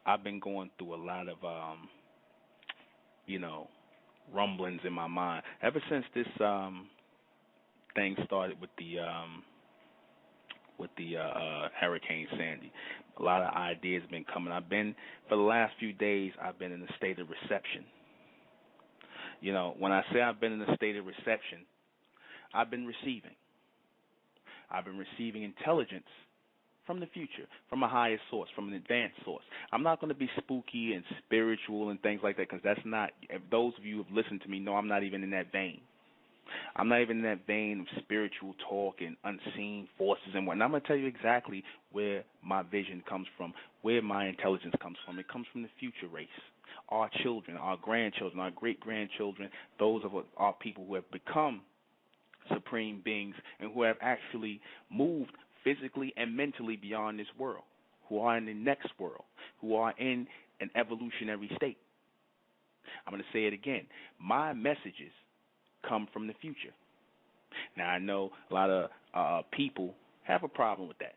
I've been going through a lot of, you know, rumblings in my mind ever since this thing started with the Hurricane Sandy. A lot of ideas have been coming. For the last few days, I've been in a state of reception. You know, when I say I've been in a state of reception, I've been receiving. I've been receiving intelligence from the future, from a higher source, from an advanced source. I'm not going to be spooky and spiritual and things like that, because that's not, if those of you who have listened to me know I'm not even in that vein. I'm not even in that vein of spiritual talk and unseen forces and whatnot. I'm going to tell you exactly where my vision comes from, where my intelligence comes from. It comes from the future race, our children, our grandchildren, our great-grandchildren, those of our people who have become supreme beings and who have actually moved physically and mentally beyond this world, who are in the next world, who are in an evolutionary state. I'm going to say it again. My messages come from the future. Now, I know a lot of people have a problem with that.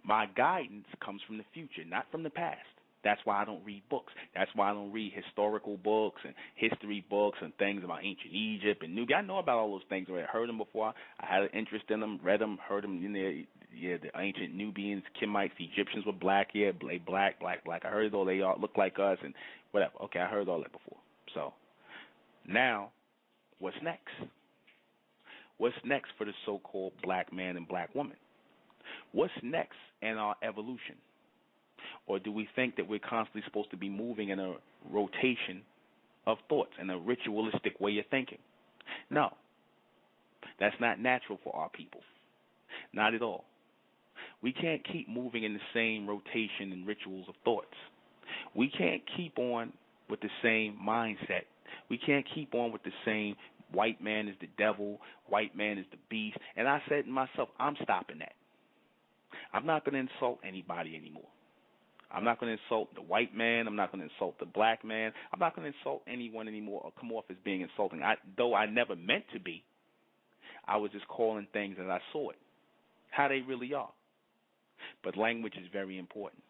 My guidance comes from the future, not from the past. That's why I don't read books. That's why I don't read historical books and history books and things about ancient Egypt and Nubia. I know about all those things. I heard them before. I had an interest in them, read them, heard them. The ancient Nubians, Kemites, the Egyptians were black. Yeah, black. I heard it all. They all look like us and whatever. Okay, I heard all that before. So now, what's next? What's next for the so-called black man and black woman? What's next in our evolution? Or do we think that we're constantly supposed to be moving in a rotation of thoughts, in a ritualistic way of thinking? No. That's not natural for our people. Not at all. We can't keep moving in the same rotation and rituals of thoughts. We can't keep on with the same mindset. We can't keep on with the same white man is the devil, white man is the beast. And I said to myself, I'm stopping that. I'm not going to insult anybody anymore. I'm not going to insult the white man. I'm not going to insult the black man. I'm not going to insult anyone anymore or come off as being insulting. Though I never meant to be, I was just calling things as I saw it, how they really are. But language is very important.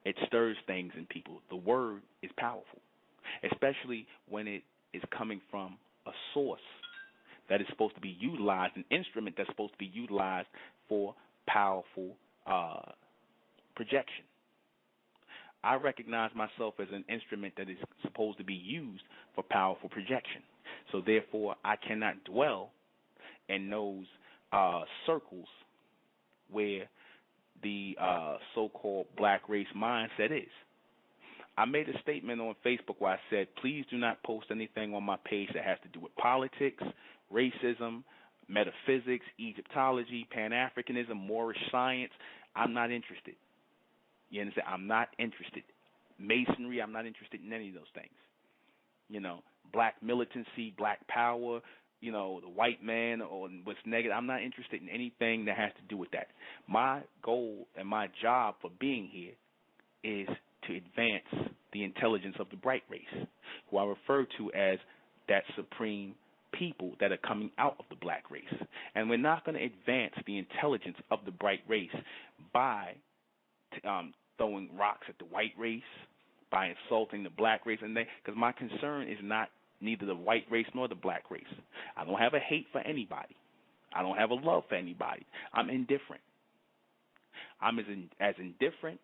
It stirs things in people. The word is powerful, especially when it is coming from a source that is supposed to be utilized, an instrument that's supposed to be utilized for powerful projection. I recognize myself as an instrument that is supposed to be used for powerful projection. So therefore, I cannot dwell in those circles where the so-called black race mindset is. I made a statement on Facebook where I said, please do not post anything on my page that has to do with politics, racism, metaphysics, Egyptology, Pan-Africanism, Moorish science. I'm not interested. You understand? I'm not interested. Masonry, I'm not interested in any of those things. You know, black militancy, black power, you know, the white man or what's negative. I'm not interested in anything that has to do with that. My goal and my job for being here is to advance the intelligence of the bright race, who I refer to as that supreme people that are coming out of the black race. And we're not going to advance the intelligence of the bright race by throwing rocks at the white race, by insulting the black race, and because my concern is not neither the white race nor the black race. I don't have a hate for anybody. I don't have a love for anybody. I'm indifferent. I'm as indifferent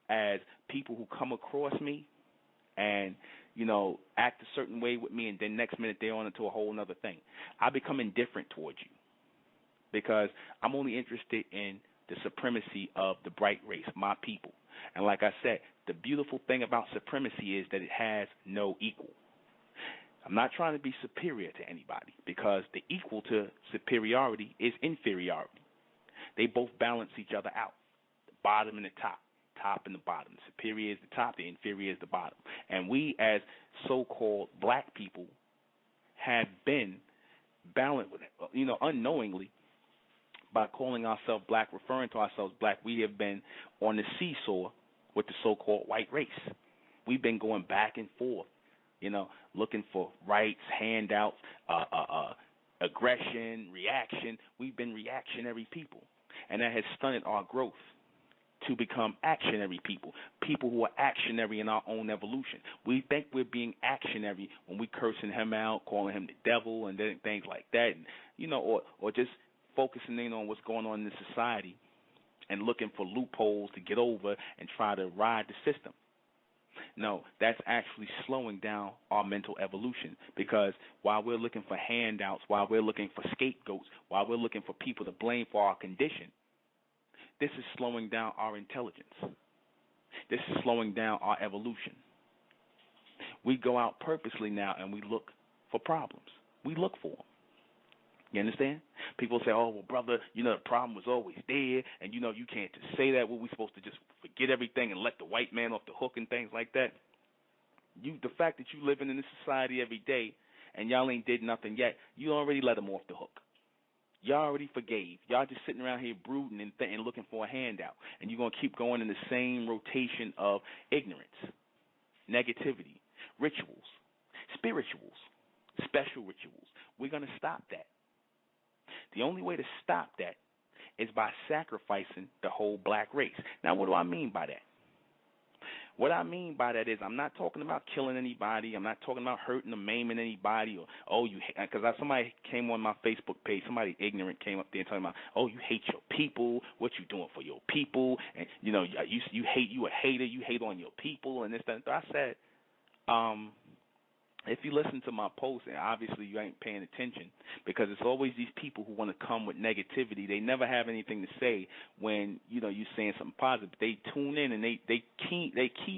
as people who come across me and, you know, act a certain way with me, and then next minute they're on into a whole other thing. I become indifferent towards you because I'm only interested in the supremacy of the bright race, my people. And like I said, the beautiful thing about supremacy is that it has no equal. I'm not trying to be superior to anybody because the equal to superiority is inferiority. They both balance each other out, the bottom and the top and the bottom. The superior is the top, the inferior is the bottom. And we as so-called black people have been balanced, you know, unknowingly, by calling ourselves black, referring to ourselves black, we have been on the seesaw with the so-called white race. We've been going back and forth, you know, looking for rights, handouts, aggression, reaction. We've been reactionary people, and that has stunted our growth. to become actionary people, people who are actionary in our own evolution. We think we're being actionary when we cursing him out, calling him the devil, and then things like that, and, or just focusing in on what's going on in the society and looking for loopholes to get over and try to ride the system. No, that's actually slowing down our mental evolution, because while we're looking for handouts, while we're looking for scapegoats, while we're looking for people to blame for our condition, this is slowing down our intelligence. This is slowing down our evolution. We go out purposely now and we look for problems. We look for them. You understand? People say, oh, well, brother, the problem was always there, and, you can't just say that. Well, we're supposed to just forget everything and let the white man off the hook and things like that. The fact that you living in this society every day and y'all ain't did nothing yet, you already let them off the hook. Y'all already forgave. Y'all just sitting around here brooding and looking for a handout, and you're going to keep going in the same rotation of ignorance, negativity, rituals, spirituals, special rituals. We're going to stop that. The only way to stop that is by sacrificing the whole black race. Now, what do I mean by that? What I mean by that is I'm not talking about killing anybody. I'm not talking about hurting or maiming anybody. Or, because somebody came on my Facebook page, somebody ignorant came up there and talking about, oh, you hate your people. What you doing for your people? And, you hate, you a hater. You hate on your people and this, that. I said, if you listen to my post, and obviously you ain't paying attention, because it's always these people who want to come with negativity. They never have anything to say when you're saying something positive. They tune in and they key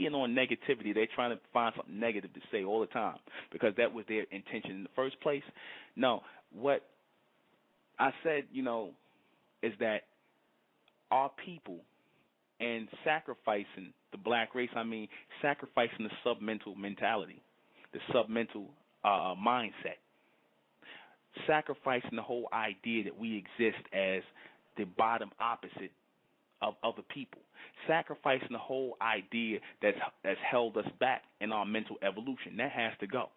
in on negativity. They're trying to find something negative to say all the time, because that was their intention in the first place. No, what I said, is that our people, and sacrificing the black race, I mean sacrificing the submental mentality, the submental mindset, sacrificing the whole idea that we exist as the bottom opposite of other people, sacrificing the whole idea that's held us back in our mental evolution. That has to go.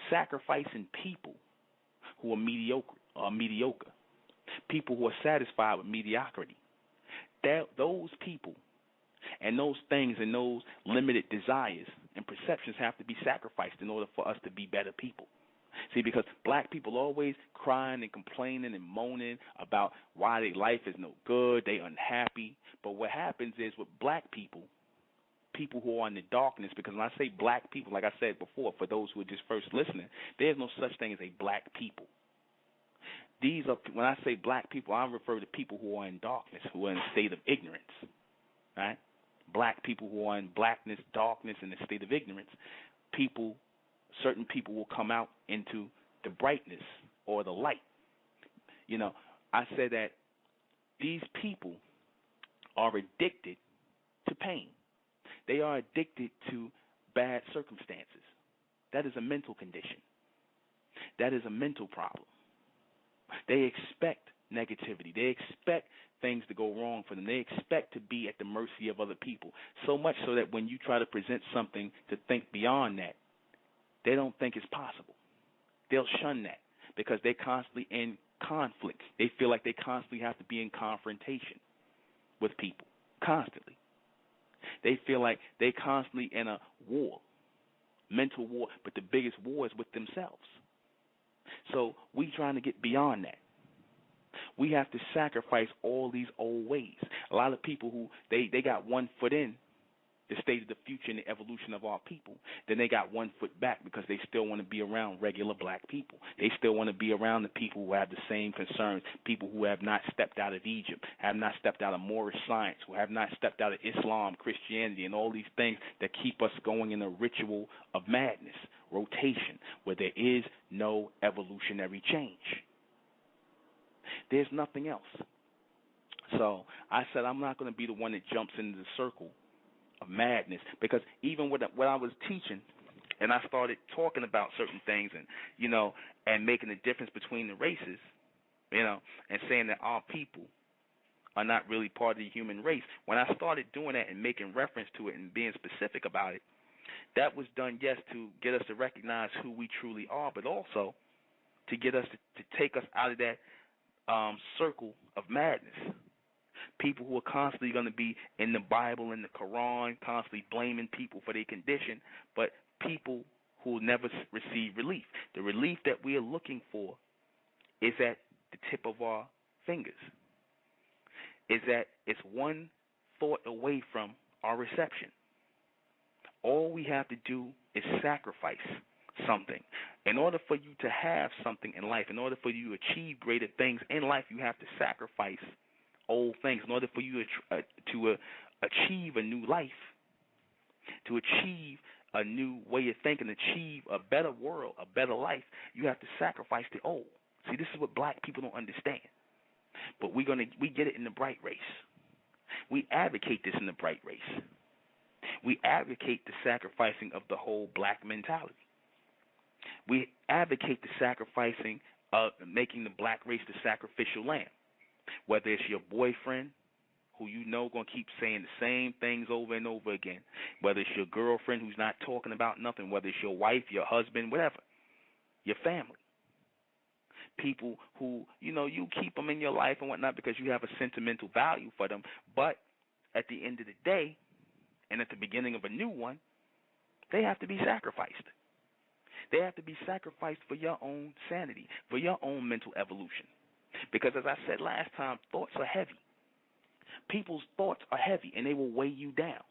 Sacrificing people who are mediocre, people who are satisfied with mediocrity. Those people and those things and those limited desires and perceptions have to be sacrificed in order for us to be better people. See, because black people always crying and complaining and moaning about why their life is no good, they unhappy. But what happens is with black people who are in the darkness, because when I say black people, like I said before, for those who are just first listening, there's no such thing as a black people. These are, when I say black people, I refer to people who are in darkness, who are in a state of ignorance, right? Black people who are in blackness, darkness, and a state of ignorance. Certain people will come out into the brightness or the light. I said that these people are addicted to pain. They are addicted to bad circumstances. That is a mental condition. That is a mental problem. They expect negativity. They expect things to go wrong for them. They expect to be at the mercy of other people, so much so that when you try to present something to think beyond that, they don't think it's possible. They'll shun that because they're constantly in conflict. They feel like they constantly have to be in confrontation with people, constantly. They feel like they're constantly in a war, mental war, but the biggest war is with themselves. So we trying to get beyond that. We have to sacrifice all these old ways. A lot of people who they got one foot in the state of the future and the evolution of our people, then they got one foot back because they still want to be around regular black people. They still want to be around the people who have the same concerns, people who have not stepped out of Egypt, have not stepped out of Moorish science, who have not stepped out of Islam, Christianity, and all these things that keep us going in a ritual of madness, rotation, where there is no evolutionary change. There's nothing else. So I said I'm not going to be the one that jumps into the circle of madness, because even when I was teaching and I started talking about certain things and making the difference between the races, and saying that our people are not really part of the human race, when I started doing that and making reference to it and being specific about it, that was done, yes, to get us to recognize who we truly are, but also to get us to take us out of that circle of madness. People who are constantly going to be in the Bible and the Quran, constantly blaming people for their condition, but people who will never receive relief. The relief that we are looking for is at the tip of our fingers. Is that it's one thought away from our reception. All we have to do is sacrifice something. In order for you to have something in life, in order for you to achieve greater things in life, you have to sacrifice old things. In order for you to achieve a new life, to achieve a new way of thinking, achieve a better world, a better life, you have to sacrifice the old. See, this is what black people don't understand. But we get it in the bright race. We advocate this in the bright race. We advocate the sacrificing of the whole black mentality. We advocate the sacrificing of making the black race the sacrificial lamb. Whether it's your boyfriend, who you know going to keep saying the same things over and over again. Whether it's your girlfriend who's not talking about nothing. Whether it's your wife, your husband, whatever. Your family. People who, you keep them in your life and whatnot because you have a sentimental value for them. But at the end of the day, and at the beginning of a new one, they have to be sacrificed. They have to be sacrificed for your own sanity, for your own mental evolution. Because as I said last time, thoughts are heavy. People's thoughts are heavy, and they will weigh you down.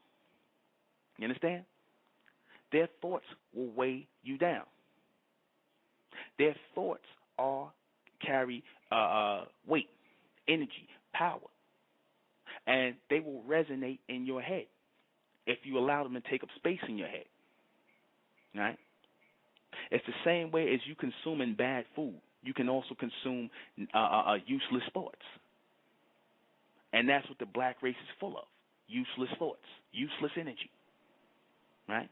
You understand? Their thoughts will weigh you down. Their thoughts carry weight, energy, power, and they will resonate in your head if you allow them to take up space in your head. Right? It's the same way as you consuming bad food. You can also consume useless thoughts. And that's what the black race is full of. Useless thoughts, useless energy. Right?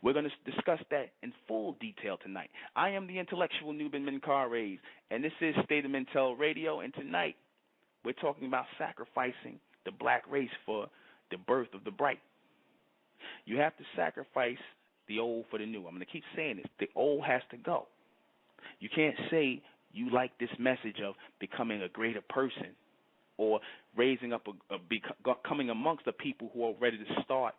We're going to discuss that in full detail tonight. I am the intellectual Nuben Menkarayzz, and this is State of Mentel Radio, and tonight we're talking about sacrificing the black race for the birth of the bright. You have to sacrifice the old for the new. I'm going to keep saying this. The old has to go. You can't say you like this message of becoming a greater person or raising up, coming amongst the people who are ready to start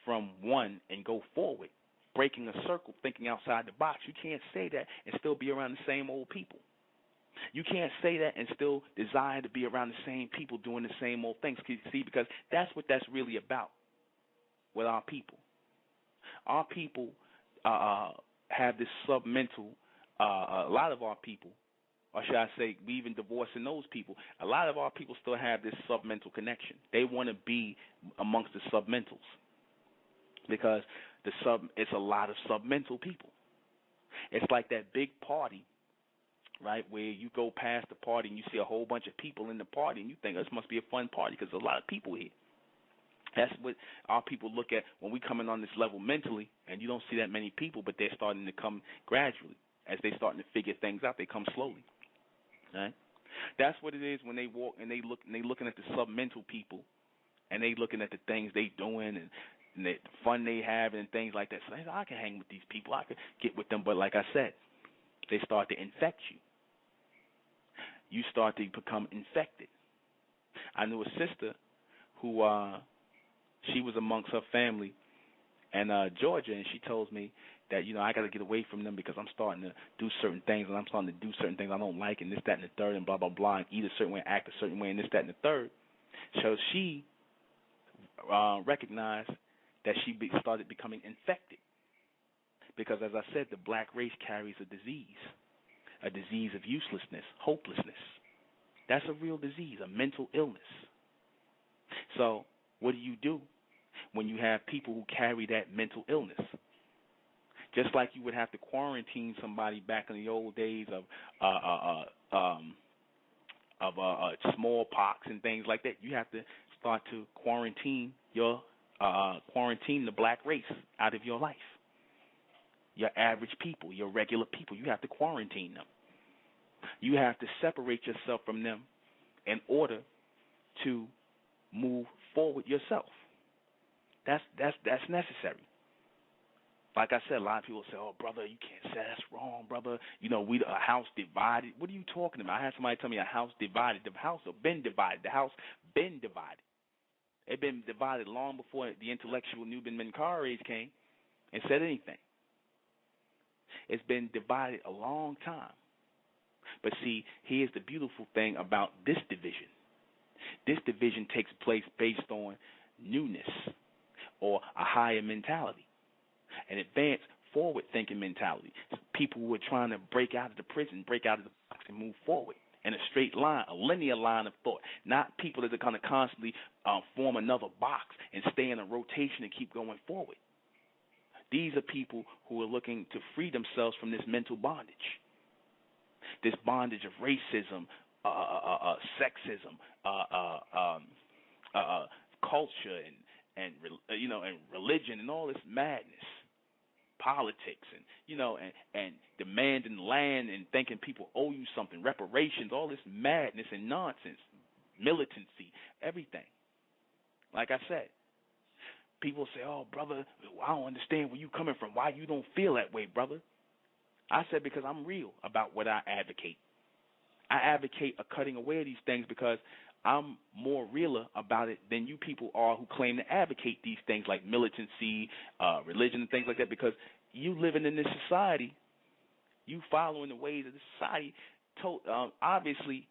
from one and go forward, breaking a circle, thinking outside the box. You can't say that and still be around the same old people. You can't say that and still desire to be around the same people doing the same old things. See, because that's what that's really about with our people. Our people have this submental, a lot of our people, or should I say, we even divorcing those people, a lot of our people still have this submental connection. They want to be amongst the submentals because it's a lot of submental people. It's like that big party, right, where you go past the party and you see a whole bunch of people in the party and you think this must be a fun party because there's a lot of people here. That's what our people look at when we come in on this level mentally, and you don't see that many people, but they're starting to come gradually. As they're starting to figure things out, they come slowly. Right? That's what it is when they walk and they looking at the submental people, and they looking at the things they doing and the fun they have and things like that. So they say, I can hang with these people, I can get with them. But like I said, they start to infect you. You start to become infected. I knew a sister who she was amongst her family in Georgia, and she told me that, I got to get away from them because I'm starting to do certain things, and I'm starting to do certain things I don't like, and this, that, and the third, and blah, blah, blah, and eat a certain way, act a certain way, and this, that, and the third. So she recognized that she started becoming infected because, as I said, the black race carries a disease of uselessness, hopelessness. That's a real disease, a mental illness. So what do when you have people who carry that mental illness? Just like you would have to quarantine somebody back in the old days of smallpox and things like that, you have to start to quarantine the black race out of your life. Your average people, your regular people, you have to quarantine them. You have to separate yourself from them in order to move forward yourself. That's necessary. Like I said, a lot of people say, "Oh, brother, you can't say that's wrong, brother. We a house divided." What are you talking about? I had somebody tell me a house divided. The house has been divided. The house been divided. It had been divided long before the intellectual Nuben Menkares came and said anything. It's been divided a long time. But see, here's the beautiful thing about this division. This division takes place based on newness or a higher mentality, an advanced forward-thinking mentality. People who are trying to break out of the prison, break out of the box, and move forward in a straight line, a linear line of thought, not people that are going to constantly form another box and stay in a rotation and keep going forward. These are people who are looking to free themselves from this mental bondage, this bondage of racism, sexism, culture, and religion, and all this madness, politics, and demanding land and thinking people owe you something, reparations, all this madness and nonsense, militancy, everything. Like I said, people say, "Oh, brother, I don't understand where you coming from. Why you don't feel that way, brother?" I said, because I'm real about what I advocate. I advocate a cutting away of these things because I'm more realer about it than you people are who claim to advocate these things like militancy, religion, and things like that, because you living in this society, you following the ways of this society, obviously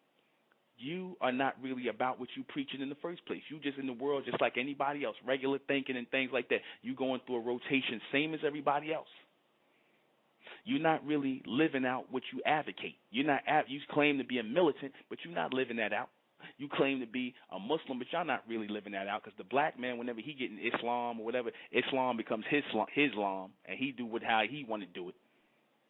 you are not really about what you preaching in the first place. You just in the world just like anybody else, regular thinking and things like that. You going through a rotation same as everybody else. You're not really living out what you advocate. You claim to be a militant, but you're not living that out. You claim to be a Muslim, but you're not really living that out, because the black man, whenever he get in Islam or whatever, Islam becomes his Islam, and he do how he want to do it.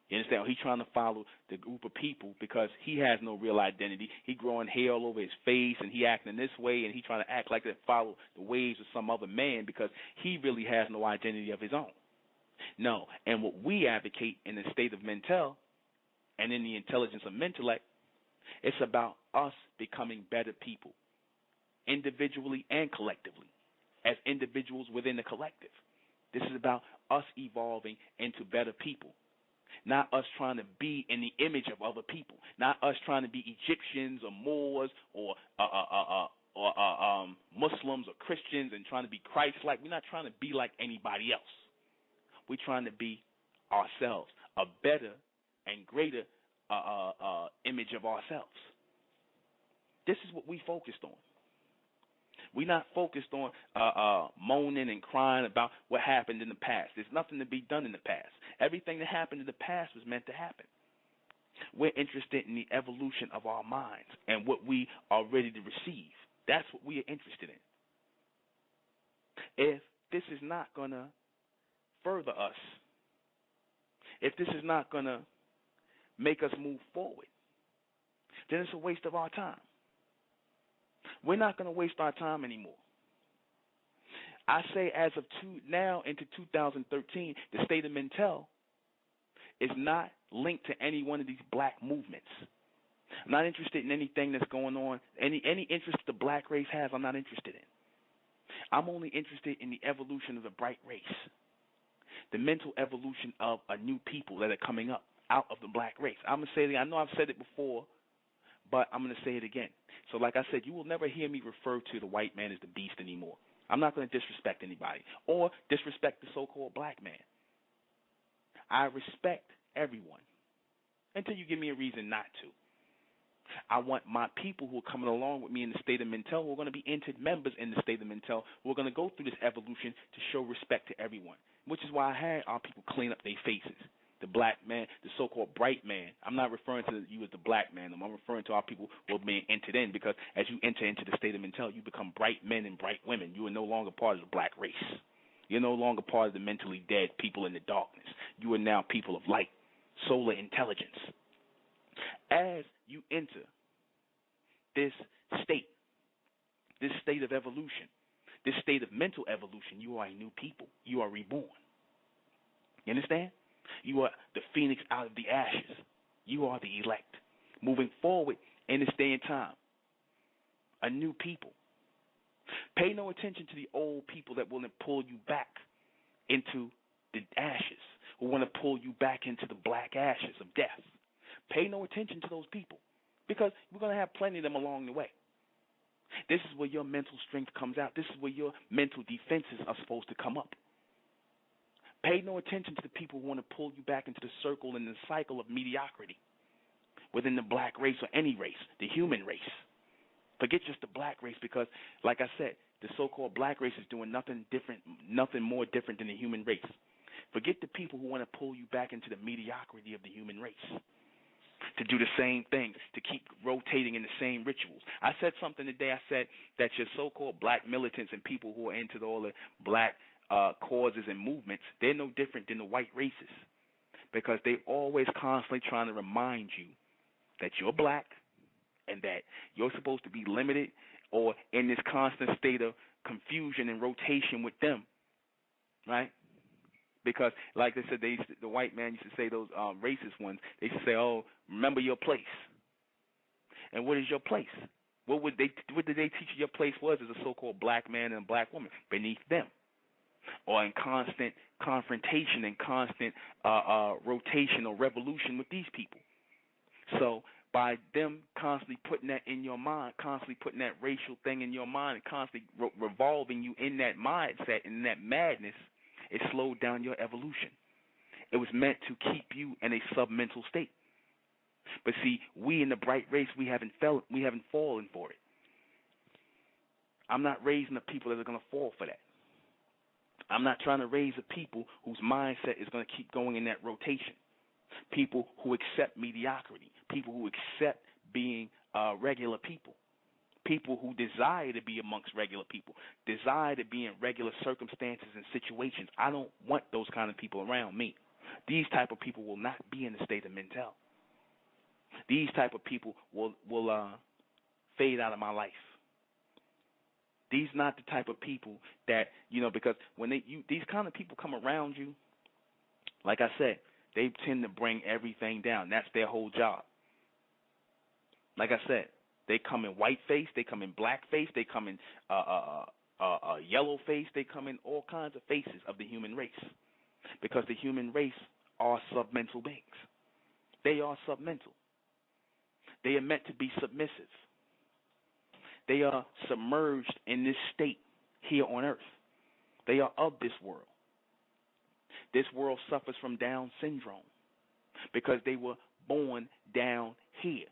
You understand? He's trying to follow the group of people because he has no real identity. He growing hair all over his face, and he acting this way, and he trying to act like that, follow the ways of some other man because he really has no identity of his own. No, and what we advocate in the state of mental and in the intelligence of mentellect, it's about us becoming better people, individually and collectively, as individuals within the collective. This is about us evolving into better people, not us trying to be in the image of other people, not us trying to be Egyptians or Moors or Muslims or Christians and trying to be Christ-like. We're not trying to be like anybody else. We're trying to be ourselves, a better and greater image of ourselves. This is what we focused on. We're not focused on moaning and crying about what happened in the past. There's nothing to be done in the past. Everything that happened in the past was meant to happen. We're interested in the evolution of our minds and what we are ready to receive. That's what we are interested in. If this is not going to further us, if this is not going to make us move forward, then it's a waste of our time. We're not going to waste our time anymore. I say as of now into 2013, the state of mental is not linked to any one of these black movements. I'm not interested in anything that's going on. Any interest the black race has, I'm not interested in. I'm only interested in the evolution of the bright race, the mental evolution of a new people that are coming up out of the black race. I'm going to say it again. I know I've said it before, but I'm going to say it again. So like I said, you will never hear me refer to the white man as the beast anymore. I'm not going to disrespect anybody or disrespect the so-called black man. I respect everyone until you give me a reason not to. I want my people who are coming along with me in the state of mental, who are going to be entered members in the state of mental, who are going to go through this evolution to show respect to everyone, which is why I had our people clean up their faces. The black man, the so-called bright man. I'm not referring to you as the black man. I'm referring to our people who are being entered in, because as you enter into the state of mental, you become bright men and bright women. You are no longer part of the black race. You're no longer part of the mentally dead people in the darkness. You are now people of light, solar intelligence. As you enter this state of evolution, this state of mental evolution, you are a new people. You are reborn. You understand? You are the phoenix out of the ashes. You are the elect. Moving forward in this day and time, a new people. Pay no attention to the old people that want to pull you back into the ashes, who want to pull you back into the black ashes of death. Pay no attention to those people, because we're going to have plenty of them along the way. This is where your mental strength comes out. This is where your mental defenses are supposed to come up. Pay no attention to the people who want to pull you back into the circle and the cycle of mediocrity within the black race or any race, the human race. Forget just the black race, because, like I said, the so-called black race is doing nothing different, nothing more different than the human race. Forget the people who want to pull you back into the mediocrity of the human race, to do the same thing, to keep rotating in the same rituals. I said something today. I said that your so-called black militants and people who are into all the black causes and movements, they're no different than the white races, because they always constantly trying to remind you that you're black and that you're supposed to be limited or in this constant state of confusion and rotation with them, right? Because, like I said, the white man used to say, those racist ones, they used to say, oh, remember your place. And what is your place? What did they teach you your place was as a so-called black man and a black woman? Beneath them, or in constant confrontation and constant rotation or revolution with these people. So by them constantly putting that in your mind, constantly putting that racial thing in your mind, and constantly revolving you in that mindset, in that madness, it slowed down your evolution. It was meant to keep you in a submental state. But see, we in the bright race, we haven't fallen for it. I'm not raising the people that are going to fall for that. I'm not trying to raise a people whose mindset is going to keep going in that rotation. People who accept mediocrity, people who accept being regular people, people who desire to be amongst regular people, desire to be in regular circumstances and situations. I don't want those kind of people around me. These type of people will not be in the state of mental. These type of people will fade out of my life. These not the type of people that, because when these kind of people come around you, like I said, they tend to bring everything down. That's their whole job. Like I said, they come in white face, they come in black face, they come in yellow face, they come in all kinds of faces of the human race, because the human race are submental beings. They are submental. They are meant to be submissive. They are submerged in this state here on earth. They are of this world. This world suffers from Down syndrome because they were born down here,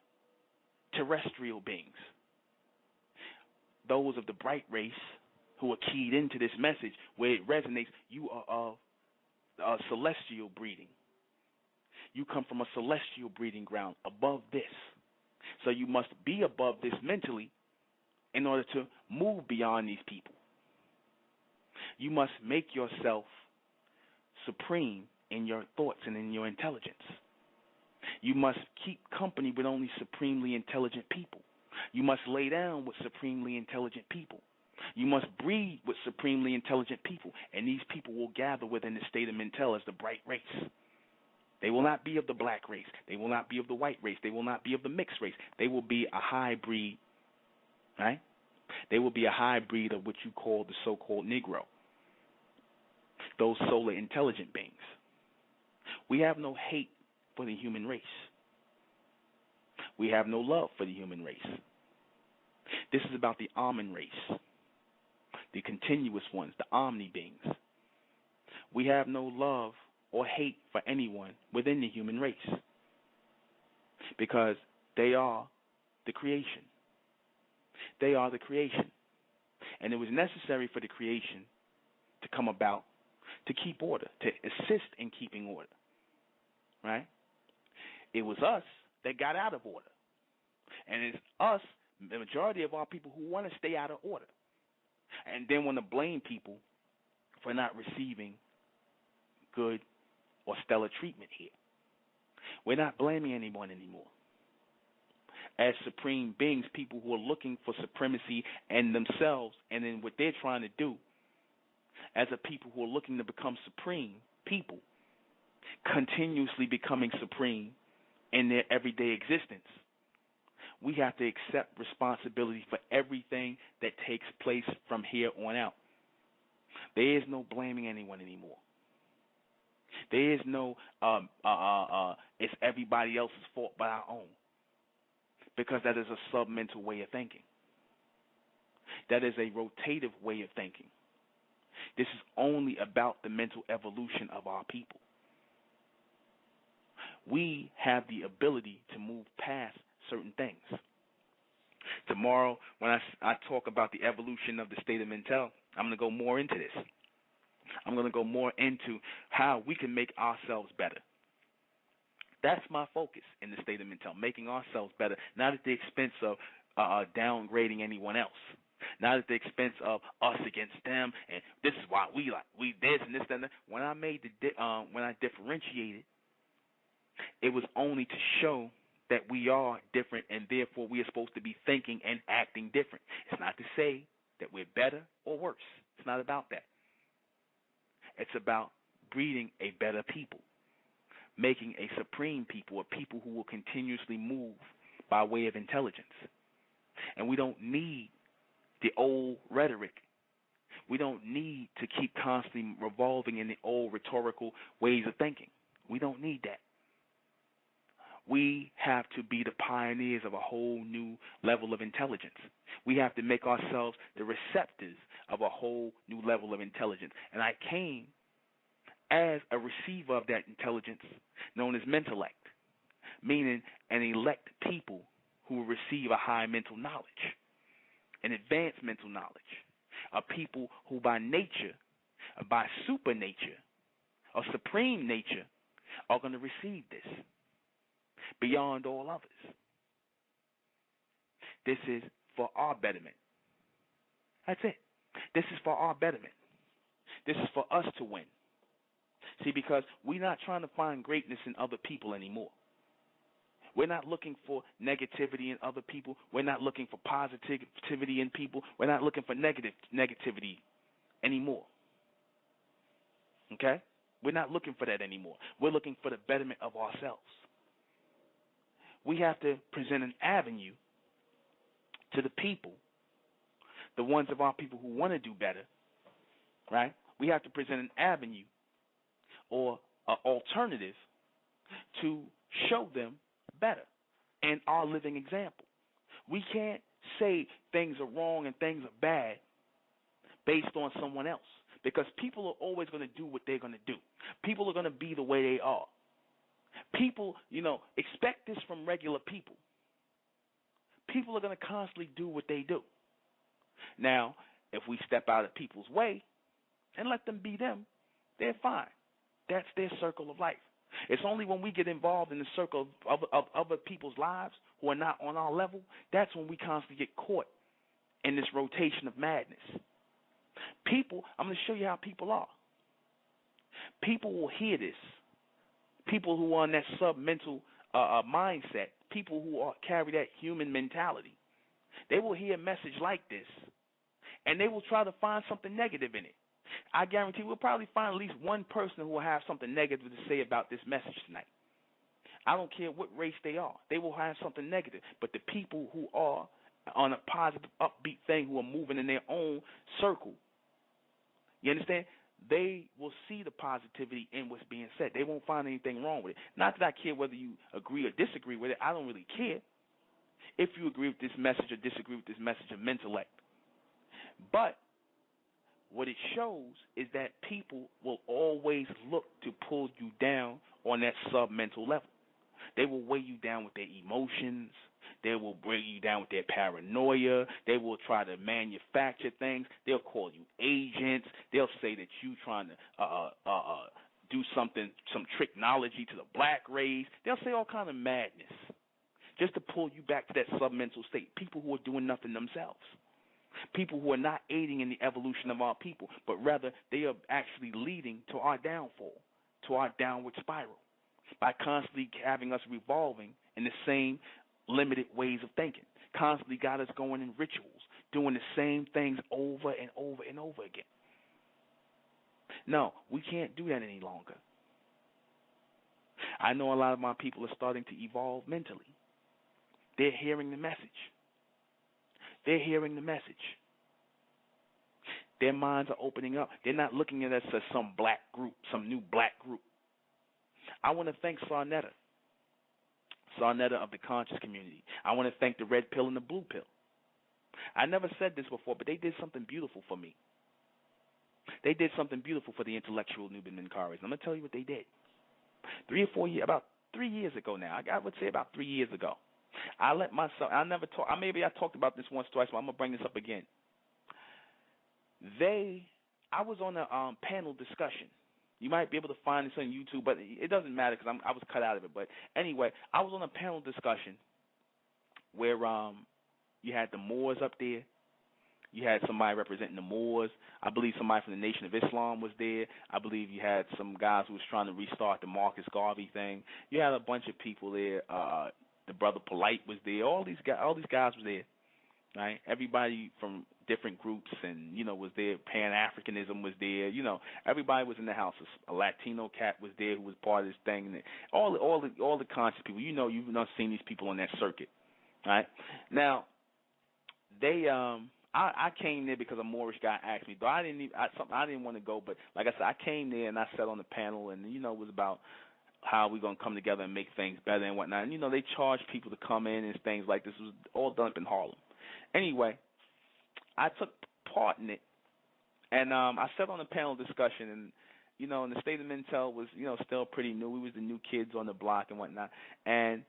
terrestrial beings. Those of the bright race who are keyed into this message, where it resonates, you are of celestial breeding. You come from a celestial breeding ground above this. So you must be above this mentally in order to move beyond these people. You must make yourself supreme in your thoughts and in your intelligence. You must keep company with only supremely intelligent people. You must lay down with supremely intelligent people. You must breed with supremely intelligent people, and these people will gather within the state of mental as the bright race. They will not be of the black race. They will not be of the white race. They will not be of the mixed race. They will be a hybrid, right? They will be a hybrid of what you call the so-called Negro, those solar intelligent beings. We have no hate for the human race. We have no love for the human race. This is about the almond race, the continuous ones, the omni beings. We have no love or hate for anyone within the human race, because they are the creation. They are the creation. And it was necessary for the creation to come about to keep order, to assist in keeping order, right? It was us that got out of order. And it's us, the majority of our people, who want to stay out of order and then want to blame people for not receiving good or stellar treatment here. We're not blaming anyone anymore. As supreme beings, people who are looking for supremacy in themselves and in what they're trying to do, as a people who are looking to become supreme people, continuously becoming supreme in their everyday existence, we have to accept responsibility for everything that takes place from here on out. There is no blaming anyone anymore. There is no it's everybody else's fault but our own, because that is a submental way of thinking. That is a rotative way of thinking. This is only about the mental evolution of our people. We have the ability to move past certain things. Tomorrow, when I talk about the evolution of the state of mental, I'm going to go more into this. I'm going to go more into how we can make ourselves better. That's my focus in the state of mental, making ourselves better, not at the expense of downgrading anyone else, not at the expense of us against them, and this is why we this and this and that. When I made when I differentiated, it was only to show that we are different, and therefore we are supposed to be thinking and acting different. It's not to say that we're better or worse. It's not about that. It's about breeding a better people, making a supreme people, a people who will continuously move by way of intelligence. And we don't need the old rhetoric. We don't need to keep constantly revolving in the old rhetorical ways of thinking. We don't need that. We have to be the pioneers of a whole new level of intelligence. We have to make ourselves the receptors of a whole new level of intelligence. And I came as a receiver of that intelligence known as mentellect, meaning an elect people who will receive a high mental knowledge, an advanced mental knowledge, a people who by nature, by supernature, or supreme nature, are going to receive this beyond all others. This is for our betterment. That's it. This is for our betterment. This is for us to win. See, because we're not trying to find greatness in other people anymore. We're not looking for negativity in other people. We're not looking for positivity in people. We're not looking for negativity anymore. Okay? We're not looking for that anymore. We're looking for the betterment of ourselves. We have to present an avenue to the people, the ones of our people who want to do better, right? We have to present an avenue or an alternative to show them better and our living example. We can't say things are wrong and things are bad based on someone else, because people are always going to do what they're going to do. People are going to be the way they are. People, expect this from regular people. People are going to constantly do what they do. Now, if we step out of people's way and let them be them, they're fine. That's their circle of life. It's only when we get involved in the circle of other people's lives who are not on our level, that's when we constantly get caught in this rotation of madness. People, I'm going to show you how people are. People will hear this. People who are in that sub-mental mindset, people who carry that human mentality, they will hear a message like this, and they will try to find something negative in it. I guarantee we'll probably find at least one person who will have something negative to say about this message tonight. I don't care what race they are. They will have something negative. But the people who are on a positive, upbeat thing, who are moving in their own circle, you understand? They will see the positivity in what's being said. They won't find anything wrong with it. Not that I care whether you agree or disagree with it. I don't really care if you agree with this message or disagree with this message of mentellect. But what it shows is that people will always look to pull you down on that sub-mental level. They will weigh you down with their emotions. They will bring you down with their paranoia. They will try to manufacture things. They'll call you agents. They'll say that you trying to do something, some technology to the black race. They'll say all kind of madness just to pull you back to that sub-mental state. People who are doing nothing themselves. People who are not aiding in the evolution of our people, but rather they are actually leading to our downfall, to our downward spiral, by constantly having us revolving in the same limited ways of thinking, constantly got us going in rituals, doing the same things over and over and over again. No, we can't do that any longer. I know a lot of my people are starting to evolve mentally. They're hearing the message. They're hearing the message. Their minds are opening up. They're not looking at us as some black group, some new black group. I want to thank ßÅᴄRɪꜰɪᴄᴇ of the conscious community. I want to thank the red pill and the blue pill. I never said this before, but they did something beautiful for me. They did something beautiful for the intellectual Nubian Menkares. I'm going to tell you what they did. About 3 years ago now, I would say about 3 years ago, I let myself, maybe I talked about this once, twice, but I'm going to bring this up again. I was on a panel discussion. You might be able to find this on YouTube, but it doesn't matter because I was cut out of it. But anyway, I was on a panel discussion where you had the Moors up there. You had somebody representing the Moors. I believe somebody from the Nation of Islam was there. I believe you had some guys who was trying to restart the Marcus Garvey thing. You had a bunch of people there. The brother Polite was there. All these guys were there. Right? Everybody from different groups and, was there. Pan-Africanism was there. Everybody was in the house. A Latino cat was there who was part of this thing. And all the conscious people. You've not seen these people on that circuit. Right? Now, I came there because a Moorish guy asked me. Though I didn't want to go, but like I said, I came there and I sat on the panel, and it was about how we're gonna come together and make things better and whatnot. And they charged people to come in and things like this. It was all done up in Harlem. Anyway, I took part in it, and I sat on the panel discussion, and and the state of Mintel was still pretty new. We was the new kids on the block and whatnot, and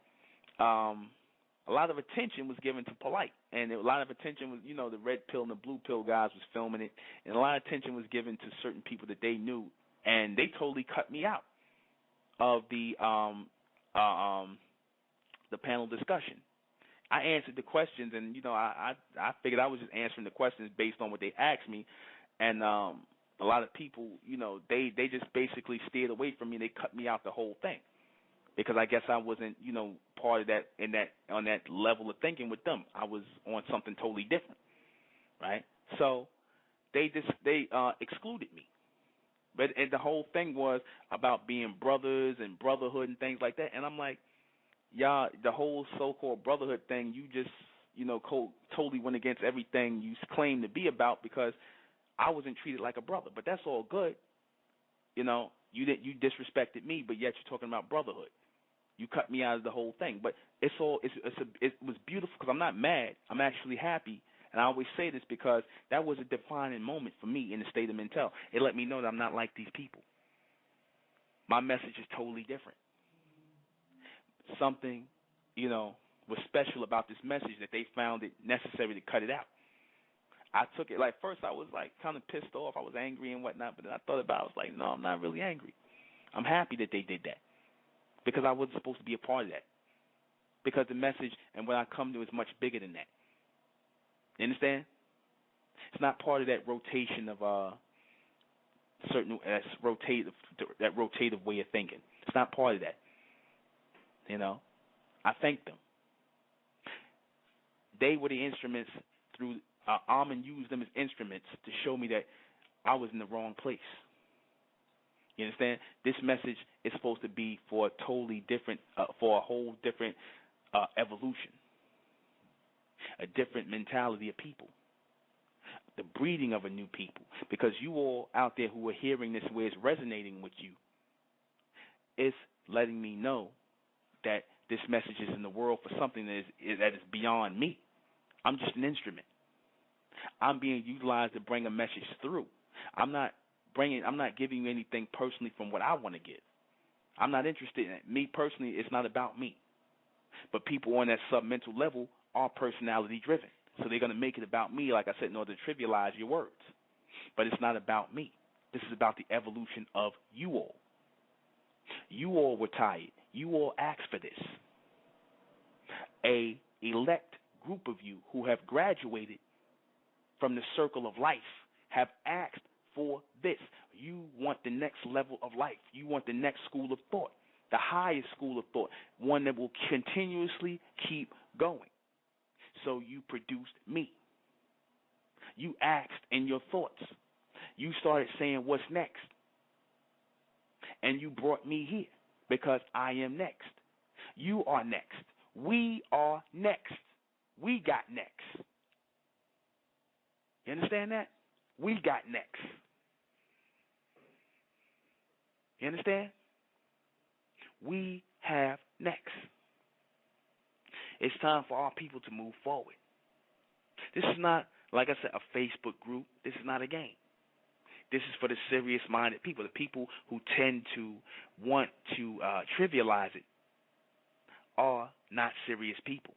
a lot of attention was given to Polite, and a lot of attention was, the red pill and the blue pill guys was filming it, and a lot of attention was given to certain people that they knew, and they totally cut me out of the panel discussion. I answered the questions, and I figured I was just answering the questions based on what they asked me, and a lot of people, they just basically steered away from me. They cut me out the whole thing. Because I guess I wasn't, part of that on that level of thinking with them. I was on something totally different, right? So they excluded me. But the whole thing was about being brothers and brotherhood and things like that. And I'm like, y'all, the whole so-called brotherhood thing, you just, totally went against everything you claim to be about because I wasn't treated like a brother. But that's all good. You disrespected me, but yet you're talking about brotherhood. You cut me out of the whole thing, but it was beautiful because I'm not mad. I'm actually happy, and I always say this because that was a defining moment for me in the state of Mintel. It let me know that I'm not like these people. My message is totally different. Something, was special about this message that they found it necessary to cut it out. I took it, first I was kind of pissed off. I was angry and whatnot, but then I thought about it. I was like, no, I'm not really angry. I'm happy that they did that. Because I wasn't supposed to be a part of that. Because the message and what I come to is much bigger than that. You understand? It's not part of that rotation of that rotative way of thinking. It's not part of that. I thank them. They were the instruments through Amen used them as instruments to show me that I was in the wrong place. You understand? This message is supposed to be for a totally different, for a whole different evolution, a different mentality of people, the breeding of a new people. Because you all out there who are hearing this, where it's resonating with you, it's letting me know that this message is in the world for something that is beyond me. I'm just an instrument. I'm being utilized to bring a message through. I'm not giving you anything personally from what I want to give. I'm not interested in it. Me personally, it's not about me. But people on that submental level are personality driven. So they're going to make it about me, like I said, in order to trivialize your words. But it's not about me. This is about the evolution of you all. You all were tired. You all asked for this. A elect group of you who have graduated from the circle of life have asked for this. You want the next level of life. You want the next school of thought, the highest school of thought, one that will continuously keep going. So you produced me. You asked in your thoughts. You started saying, what's next? And you brought me here because I am next. You are next. We are next. We got next. You understand that? We got next. You understand? We have next. It's time for our people to move forward. This is not, like I said, a Facebook group. This is not a game. This is for the serious-minded people, the people who tend to want to trivialize it are not serious people.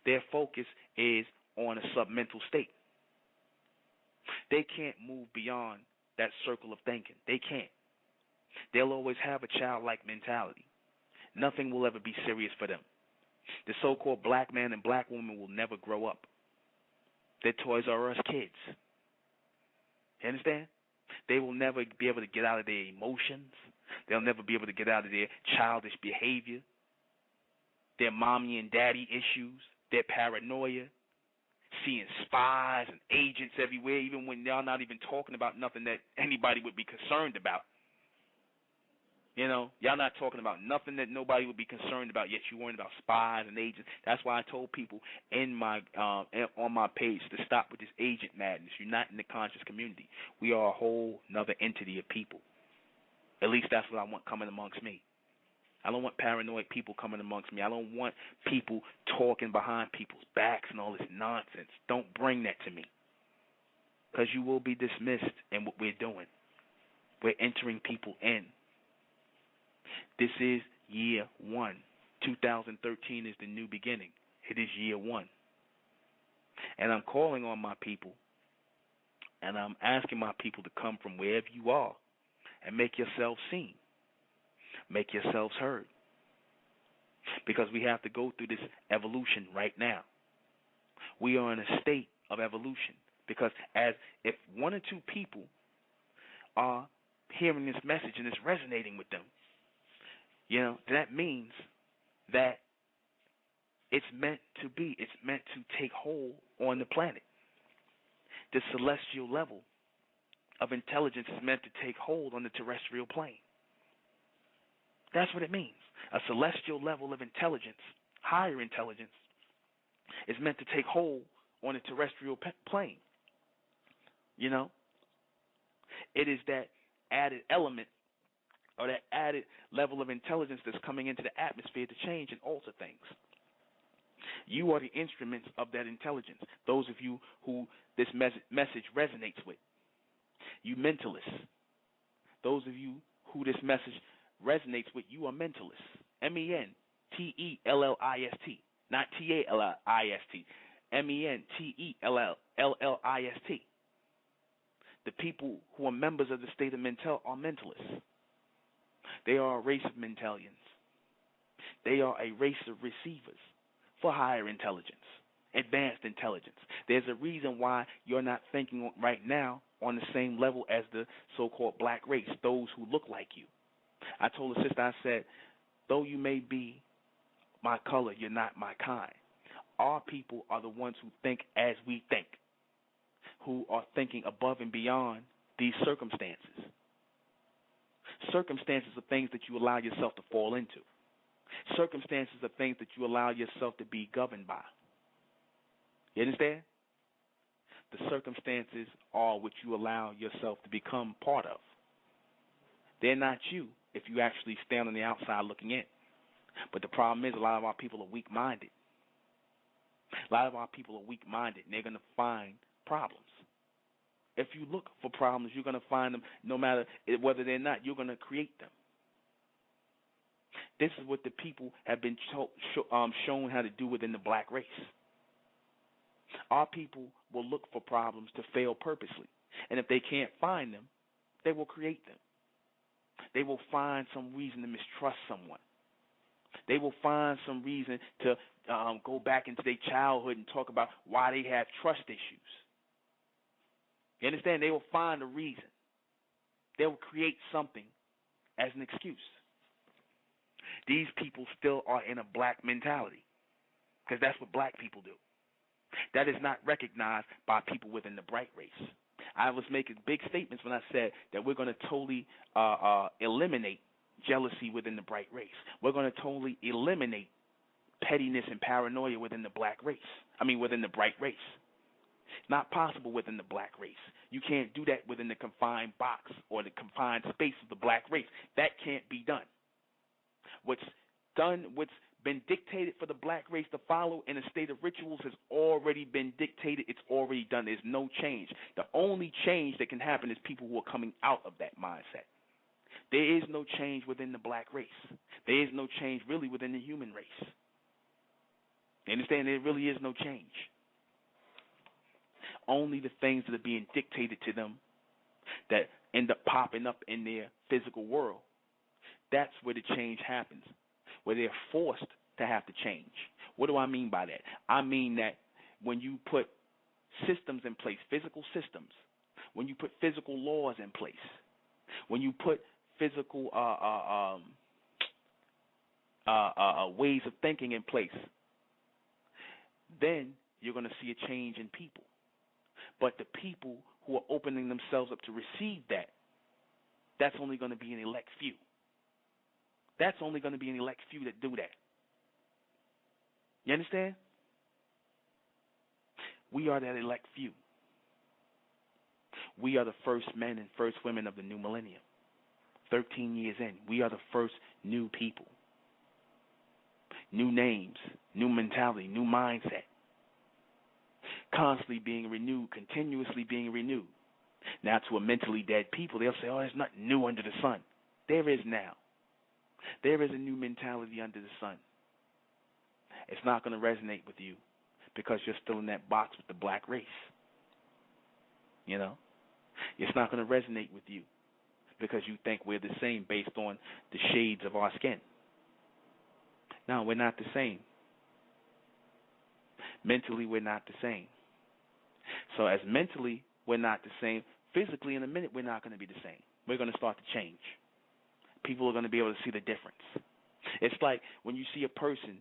Their focus is on a submental state. They can't move beyond that circle of thinking. They can't. They'll always have a childlike mentality. Nothing will ever be serious for them. The so-called black man and black woman will never grow up. They're Toys R Us kids. You understand? They will never be able to get out of their emotions. They'll never be able to get out of their childish behavior, their mommy and daddy issues, their paranoia, seeing spies and agents everywhere, even when y'all not even talking about nothing that anybody would be concerned about. You know, y'all not talking about nothing that nobody would be concerned about, yet you're worrying about spies and agents. That's why I told people in my on my page to stop with this agent madness. You're not in the conscious community. We are a whole another entity of people. At least that's what I want coming amongst me. I don't want paranoid people coming amongst me. I don't want people talking behind people's backs and all this nonsense. Don't bring that to me, because you will be dismissed in what we're doing. We're entering people in. This is year 1. 2013 is the new beginning. It is year 1. And I'm calling on my people, and I'm asking my people to come from wherever you are and make yourselves seen. Make yourselves heard. Because we have to go through this evolution right now. We are in a state of evolution. Because if 1 or 2 people are hearing this message and it's resonating with them, you know, that means that it's meant to be. It's meant to take hold on the planet. The celestial level of intelligence is meant to take hold on the terrestrial plane. That's what it means. A celestial level of intelligence, higher intelligence, is meant to take hold on the terrestrial plane. You know? It is that added element or that added level of intelligence that's coming into the atmosphere to change and alter things. You are the instruments of that intelligence, those of you who this message resonates with. You mentalists, those of you who this message resonates with, you are mentalists. MENTELLIST, not TALIST. MENTELLIST. The people who are members of the state of mental are mentalists. They are a race of mentalians. They are a race of receivers for higher intelligence, advanced intelligence. There's a reason why you're not thinking right now on the same level as the so-called black race, those who look like you. I told a sister, I said, though you may be my color, you're not my kind. Our people are the ones who think as we think, who are thinking above and beyond these circumstances. Circumstances are things that you allow yourself to fall into. Circumstances are things that you allow yourself to be governed by. You understand? The circumstances are what you allow yourself to become part of. They're not you if you actually stand on the outside looking in. But the problem is a lot of our people are weak-minded. A lot of our people are weak-minded, and they're going to find problems. If you look for problems, you're going to find them no matter whether they're not. You're going to create them. This is what the people have been shown how to do within the black race. Our people will look for problems to fail purposely. And if they can't find them, they will create them. They will find some reason to mistrust someone. They will find some reason to go back into their childhood and talk about why they have trust issues. You understand? They will find a reason. They will create something as an excuse. These people still are in a black mentality because that's what black people do. That is not recognized by people within the bright race. I was making big statements when I said that we're going to totally eliminate jealousy within the bright race. We're going to totally eliminate pettiness and paranoia within the black race. Within the bright race. It's not possible within the black race. You can't do that within the confined box or the confined space of the black race. That can't be done. What's been dictated for the black race to follow in a state of rituals has already been dictated. It's already done. There's no change. The only change that can happen is people who are coming out of that mindset. There is no change within the black race. There is no change really within the human race. You understand? There really is no change. Only the things that are being dictated to them that end up popping up in their physical world, that's where the change happens, where they're forced to have to change. What do I mean by that? I mean that when you put systems in place, physical systems, when you put physical laws in place, when you put physical ways of thinking in place, then you're going to see a change in people. But the people who are opening themselves up to receive that, that's only going to be an elect few. That's only going to be an elect few that do that. You understand? We are that elect few. We are the first men and first women of the new millennium. 13 years in, we are the first new people. New names, new mentality, new mindset. Constantly being renewed, continuously being renewed. Now, to a mentally dead people, they'll say, oh, there's nothing new under the sun. There is now. There is a new mentality under the sun. It's not going to resonate with you because you're still in that box with the black race. You know? It's not going to resonate with you because you think we're the same based on the shades of our skin. No, we're not the same. Mentally, we're not the same. So as mentally, we're not the same. Physically, in a minute, we're not going to be the same. We're going to start to change. People are going to be able to see the difference. It's like when you see a person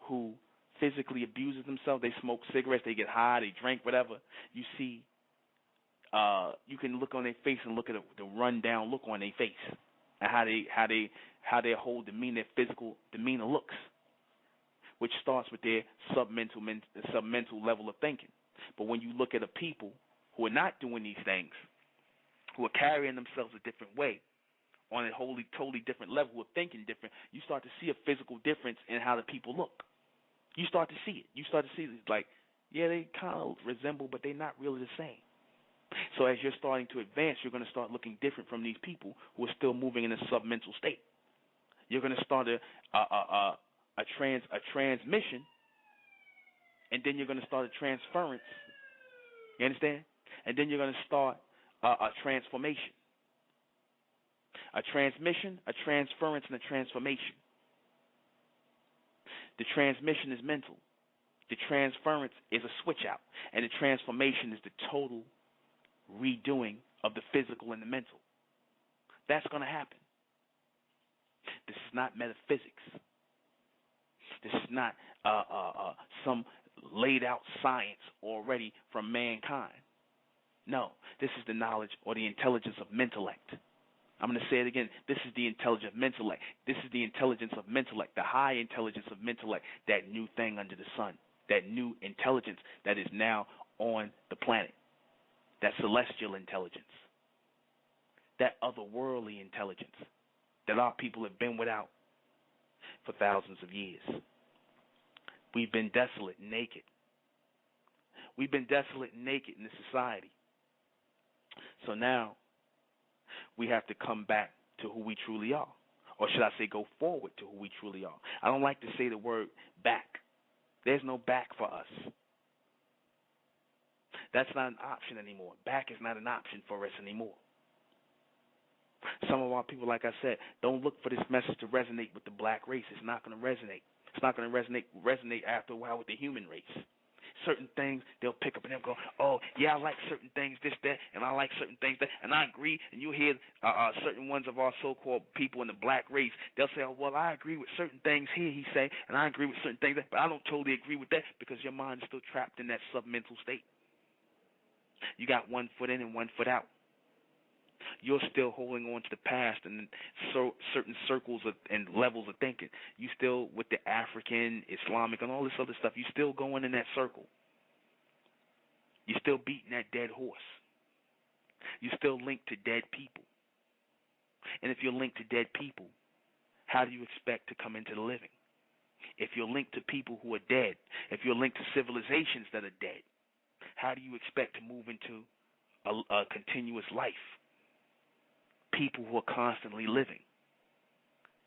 who physically abuses themselves, they smoke cigarettes, they get high, they drink, whatever. You see, you can look on their face and look at the run-down look on their face and how their whole demeanor, their physical demeanor looks, which starts with their submental level of thinking. But when you look at a people who are not doing these things, who are carrying themselves a different way, on a totally different level of thinking different, you start to see a physical difference in how the people look. You start to see it. You start to see it like, yeah, they kind of resemble, but they're not really the same. So as you're starting to advance, you're going to start looking different from these people who are still moving in a submental state. You're going to start a transmission, and then you're going to start a transference. You understand? And then you're going to start a transformation. A transmission, a transference, and a transformation. The transmission is mental. The transference is a switch out. And the transformation is the total redoing of the physical and the mental. That's going to happen. This is not metaphysics. This is not some laid out science already from mankind. No, this is the knowledge or the intelligence of mentellect. I'm going to say it again. This is the intelligence of mentellect. This is the intelligence of mentellect, the high intelligence of mentellect, that new thing under the sun, that new intelligence that is now on the planet, that celestial intelligence, that otherworldly intelligence that our people have been without for thousands of years. We've been desolate and naked. We've been desolate and naked in this society. So now we have to come back to who we truly are. Or should I say go forward to who we truly are. I don't like to say the word back. There's no back for us. That's not an option anymore. Back is not an option for us anymore. Some of our people, like I said, don't look for this message to resonate with the black race. It's not going to resonate. It's not going to resonate after a while with the human race. Certain things they'll pick up and they'll go, oh, yeah, I like certain things, this, that, and I like certain things, that, and I agree. And you hear certain ones of our so-called people in the black race, they'll say, oh, well, I agree with certain things here, he say, and I agree with certain things, but I don't totally agree with that because your mind is still trapped in that submental state. You got one foot in and one foot out. You're still holding on to the past and certain circles and levels of thinking. You still with the African, Islamic, and all this other stuff. You still going in that circle. You still beating that dead horse. You still linked to dead people. And if you're linked to dead people, how do you expect to come into the living? if you're linked to people who are dead, if you're linked to civilizations that are dead, how do you expect to move into a continuous life? People who are constantly living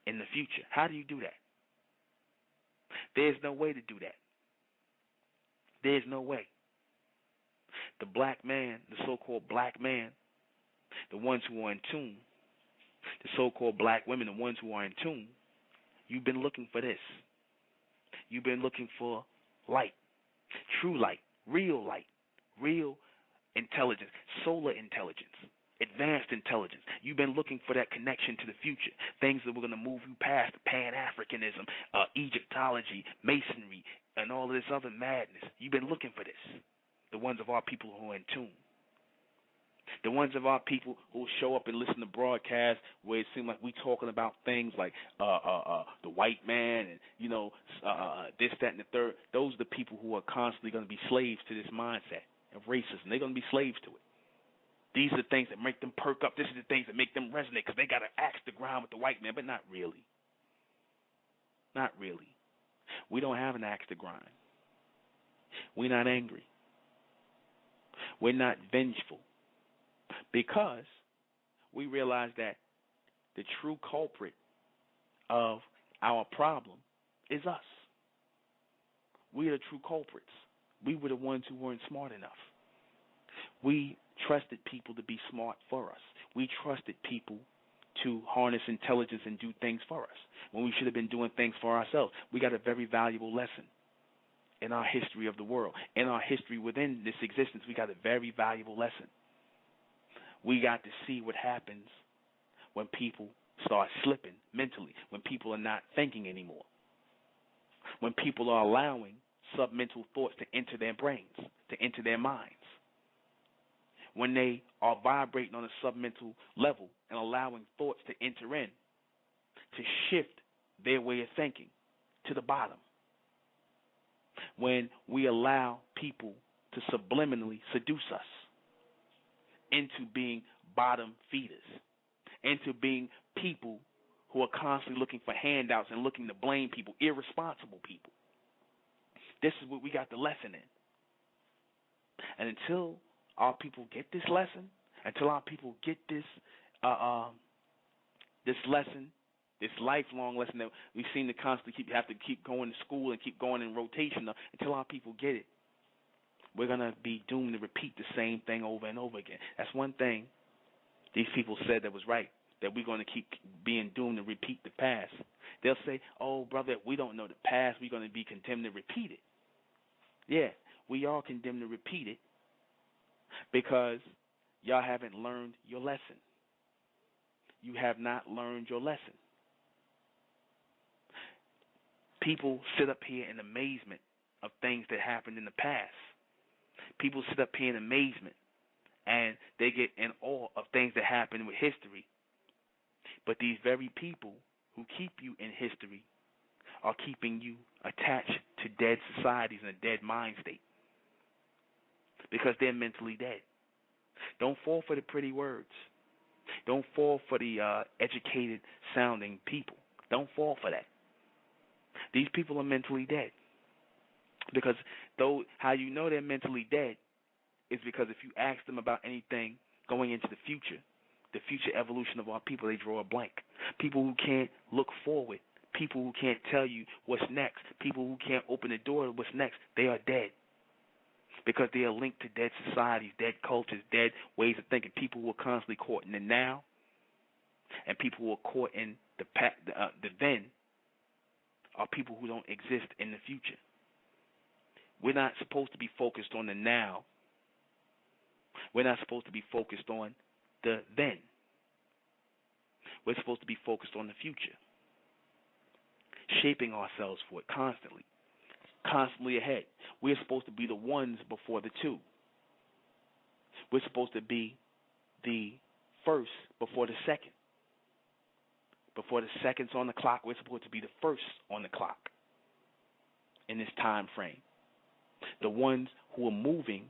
in the future. How do you do that? There's no way to do that. There's no way. The black man, the so-called black man, the ones who are in tune, the so-called black women, the ones who are in tune, you've been looking for this. You've been looking for light, true light, real intelligence, solar intelligence, advanced intelligence. You've been looking for that connection to the future, things that were going to move you past Pan-Africanism, Egyptology, Masonry, and all of this other madness. You've been looking for this. The ones of our people who are in tune. The ones of our people who show up and listen to broadcasts where it seems like we talking about things like the white man and, this, that, and the third. Those are the people who are constantly going to be slaves to this mindset of racism. They're going to be slaves to it. These are the things that make them perk up. This is the things that make them resonate because they got to axe the ground with the white man, but not really. Not really. We don't have an axe to grind. We're not angry. We're not vengeful. Because we realize that the true culprit of our problem is us. We are the true culprits. We were the ones who weren't smart enough. We trusted people to be smart for us. We trusted people to harness intelligence and do things for us when we should have been doing things for ourselves. We got a very valuable lesson in our history of the world. In our history within this existence, we got a very valuable lesson. We got to see what happens when people start slipping mentally, when people are not thinking anymore, when people are allowing submental thoughts to enter their brains, to enter their minds, when they are vibrating on a submental level and allowing thoughts to enter in, to shift their way of thinking to the bottom, when we allow people to subliminally seduce us into being bottom feeders, into being people who are constantly looking for handouts and looking to blame people, irresponsible people. This is what we got the lesson in. And until our people get this lesson, until our people get this this lesson, this lifelong lesson that we seem to constantly have to keep going to school and keep going in rotation, until our people get it, we're going to be doomed to repeat the same thing over and over again. That's one thing these people said that was right, that we're going to keep being doomed to repeat the past. They'll say, oh, brother, we don't know the past. We're going to be condemned to repeat it. Yeah, we are condemned to repeat it because y'all haven't learned your lesson. You have not learned your lesson. People sit up here in amazement of things that happened in the past. People sit up here in amazement and they get in awe of things that happened with history. But these very people who keep you in history are keeping you attached to dead societies and a dead mind state because they're mentally dead. Don't fall for the pretty words. Don't fall for the educated sounding people. Don't fall for that. These people are mentally dead. Because how you know they're mentally dead is because if you ask them about anything going into the future evolution of our people, they draw a blank. People who can't look forward, people who can't tell you what's next, people who can't open the door to what's next, they are dead. Because they are linked to dead societies, dead cultures, dead ways of thinking. People who are constantly caught in the now and people who are caught in the then are people who don't exist in the future. We're not supposed to be focused on the now. We're not supposed to be focused on the then. We're supposed to be focused on the future, shaping ourselves for it constantly ahead. We're supposed to be the ones before the two. We're supposed to be the first before the second. Before the second's on the clock, we're supposed to be the first on the clock in this time frame. The ones who are moving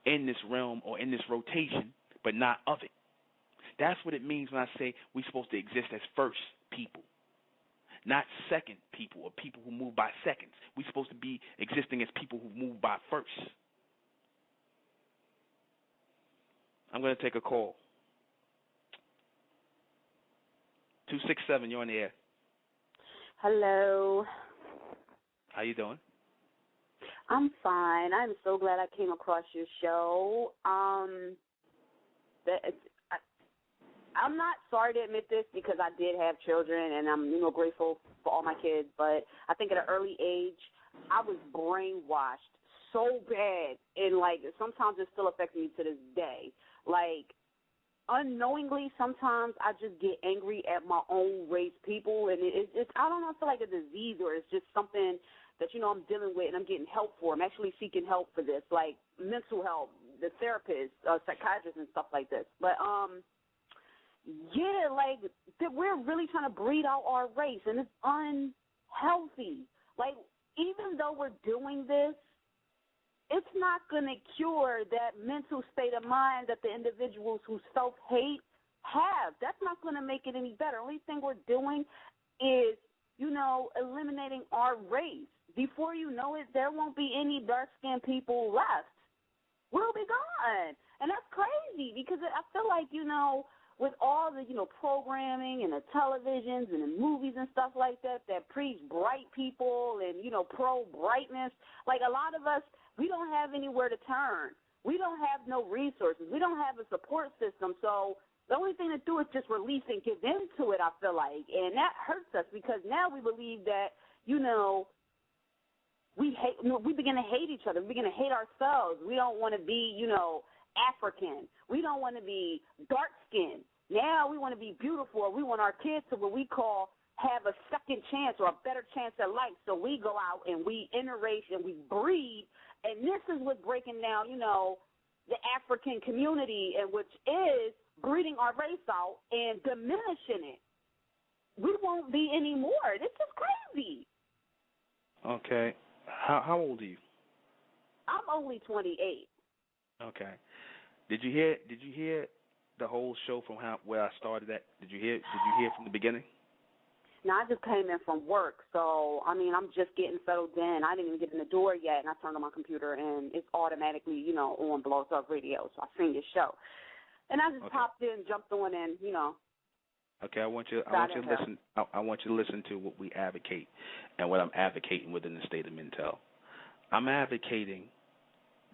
in this realm or in this rotation, but not of it. That's what it means when I say we're supposed to exist as first people, not second people or people who move by seconds. We're supposed to be existing as people who move by first. I'm going to take a call. 267, you're on the air. Hello. How you doing? I'm fine. I'm so glad I came across your show. I'm not sorry to admit this because I did have children and I'm, grateful for all my kids. But I think at an early age, I was brainwashed so bad, and sometimes it still affects me to this day. Unknowingly, sometimes I just get angry at my own race people, and it's I don't know, I feel like a disease or it's just something that, I'm dealing with and I'm getting help for. I'm actually seeking help for this, like mental help, the therapist, psychiatrists and stuff like this. But, we're really trying to breed out our race, and it's unhealthy. Even though we're doing this, it's not going to cure that mental state of mind that the individuals who self-hate have. That's not going to make it any better. The only thing we're doing is, eliminating our race. Before you know it, there won't be any dark-skinned people left. We'll be gone. And that's crazy because I feel like, with all the, programming and the televisions and the movies and stuff like that preach bright people and, pro-brightness, a lot of us, we don't have anywhere to turn. We don't have no resources. We don't have a support system. So the only thing to do is just release and give into it, I feel like. And that hurts us because now we believe that, we begin to hate each other. We begin to hate ourselves. We don't want to be, African. We don't want to be dark-skinned. Now we want to be beautiful, or we want our kids to what we call have a second chance or a better chance at life. So we go out and we interrace and we breed, and this is what's breaking down, the African community, and which is breeding our race out and diminishing it. We won't be anymore. This is crazy. Okay. How old are you? I'm only 28. Okay. Did you hear the whole show from where I started at? Did you hear from the beginning? No, I just came in from work, so I'm just getting settled in. I didn't even get in the door yet, and I turned on my computer, and it's automatically, on БʟSōᴄᴇ Radio. So I seen your show, and I just popped in, jumped on, and Okay, I want you to listen. I want you to listen to what we advocate and what I'm advocating within the state of Mintel. I'm advocating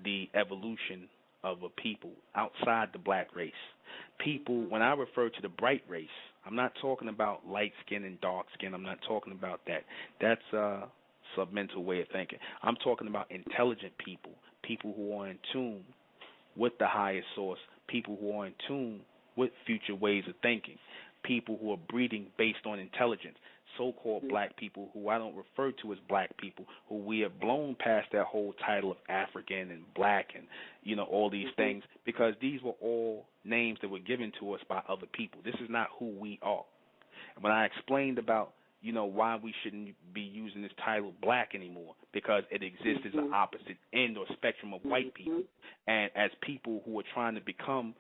the evolution of a people outside the black race. People, when I refer to the bright race, I'm not talking about light skin and dark skin. I'm not talking about that. That's a submental way of thinking. I'm talking about intelligent people, people who are in tune with the highest source, people who are in tune with future ways of thinking, people who are breeding based on intelligence, so-called black people who I don't refer to as black people, who we have blown past that whole title of African and black and, all these things, because these were all names that were given to us by other people. This is not who we are. And when I explained about, why we shouldn't be using this title black anymore, because it exists as an opposite end or spectrum of white people. And as people who are trying to become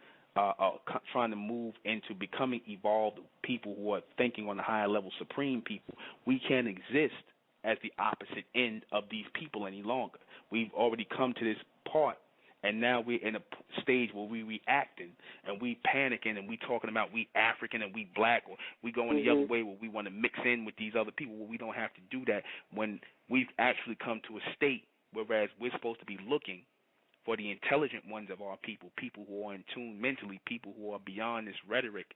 trying to move into becoming evolved people who are thinking on a higher level, supreme people, we can't exist as the opposite end of these people any longer. We've already come to this part, and now we're in a stage where we reacting and we panicking and we talking about we African and we black, or we going the other way where we want to mix in with these other people. Well, we don't have to do that when we've actually come to a state whereas we're supposed to be looking for the intelligent ones of our people, people who are in tune mentally, people who are beyond this rhetoric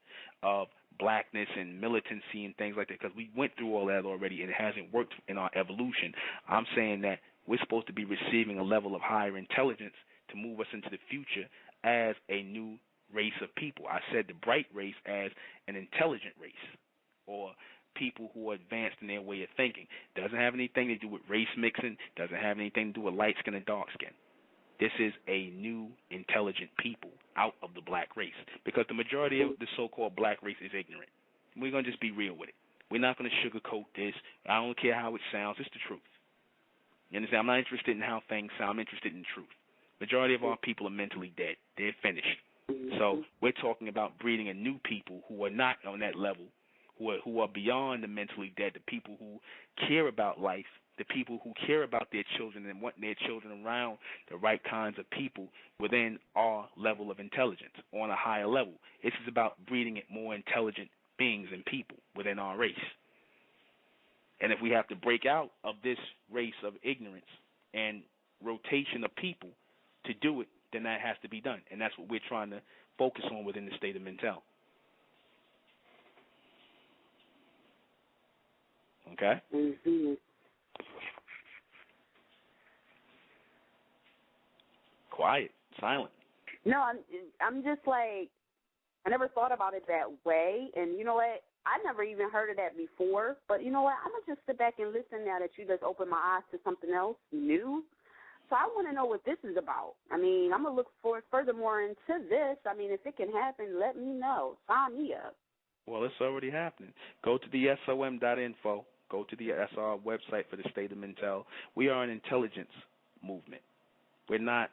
of blackness and militancy and things like that, because we went through all that already and it hasn't worked in our evolution. I'm saying that we're supposed to be receiving a level of higher intelligence to move us into the future as a new race of people. I said the bright race as an intelligent race, or people who are advanced in their way of thinking. Doesn't have anything to do with race mixing, doesn't have anything to do with light skin and dark skin. This is a new, intelligent people out of the black race, because the majority of the so-called black race is ignorant. We're going to just be real with it. We're not going to sugarcoat this. I don't care how it sounds. It's the truth. You understand? I'm not interested in how things sound. I'm interested in truth. Majority of our people are mentally dead. They're finished. So we're talking about breeding a new people who are not on that level, who are beyond the mentally dead, the people who care about life, the people who care about their children and want their children around the right kinds of people within our level of intelligence, on a higher level. This is about breeding more intelligent beings and people within our race. And if we have to break out of this race of ignorance and rotation of people to do it, then that has to be done. And that's what we're trying to focus on within the state of Mentel. Okay? Mm-hmm. Quiet, silent. No, I'm just like, I never thought about it that way. And you know what? I never even heard of that before. But you know what? I'm going to just sit back and listen now that you just opened my eyes to something else new. So I want to know what this is about. I mean, I'm going to look for furthermore into this. I mean, if it can happen, let me know. Sign me up. Well, it's already happening. Go to the SOM.info. Go to the SR website for the state of Mentel. We are an intelligence movement. We're not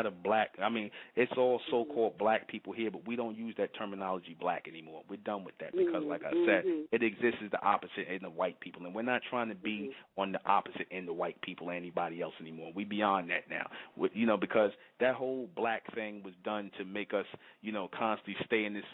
a black. I mean, it's all so-called black people here, but we don't use that terminology black anymore. We're done with that because, like I said, it exists as the opposite in the white people, and we're not trying to be on the opposite end of white people or anybody else anymore. We're beyond that now. Because that whole black thing was done to make us, constantly stay in this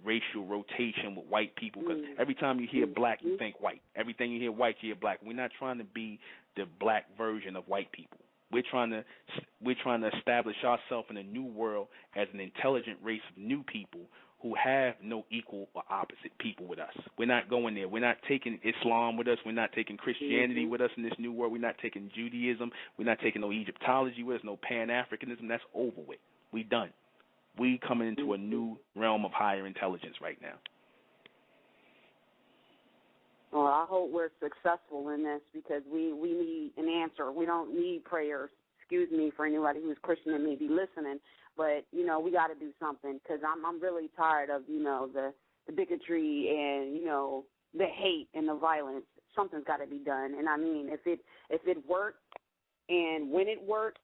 racial rotation with white people, because every time you hear black, you think white. Everything you hear white, you hear black. We're not trying to be the black version of white people. We're trying to establish ourselves in a new world as an intelligent race of new people who have no equal or opposite people with us. We're not going there. We're not taking Islam with us. We're not taking Christianity with us in this new world. We're not taking Judaism. We're not taking no Egyptology with us, no Pan-Africanism. That's over with. We done. We coming into a new realm of higher intelligence right now. Well, I hope we're successful in this because we need an answer. We don't need prayers. Excuse me for anybody who's Christian and may be listening, but, we got to do something because I'm really tired of, the bigotry and, the hate and the violence. Something's got to be done. And, I mean, if it worked and when it worked,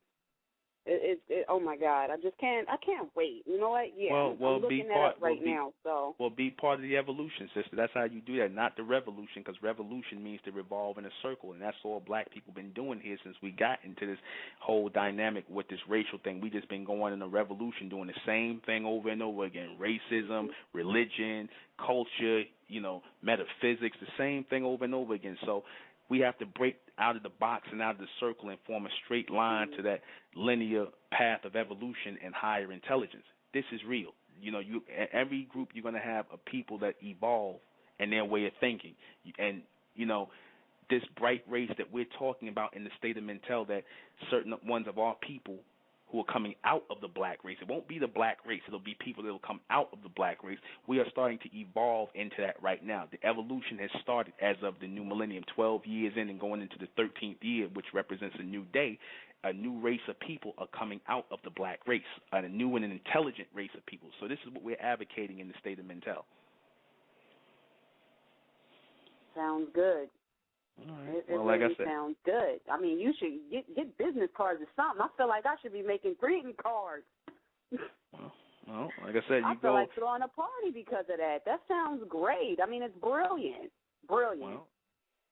oh my God! I can't wait. You know what? Yeah, well, I'm looking at it right now. So, be part of the evolution, sister. That's how you do that, not the revolution, because revolution means to revolve in a circle, and that's all black people been doing here since we got into this whole dynamic with this racial thing. We just been going in a revolution, doing the same thing over and over again: racism, religion, culture, metaphysics, the same thing over and over again. So we have to break out of the box and out of the circle and form a straight line to that linear path of evolution and higher intelligence. This is real. Every group you're going to have a people that evolve in their way of thinking. And, this bright race that we're talking about in the state of Mentel, that certain ones of our people who are coming out of the black race. It won't be the black race. It'll be people that will come out of the black race. We are starting to evolve into that right now. The evolution has started as of the new millennium, 12 years in and going into the 13th year, which represents a new day. A new race of people are coming out of the black race, a new and an intelligent race of people. So this is what we're advocating in the state of Mentel. Sounds good. All right. It like really I said, sounds good. I mean, you should get business cards or something. I feel like I should be making greeting cards. Well, like I said, I feel like throwing a party because of that. That sounds great. I mean, it's brilliant. Brilliant.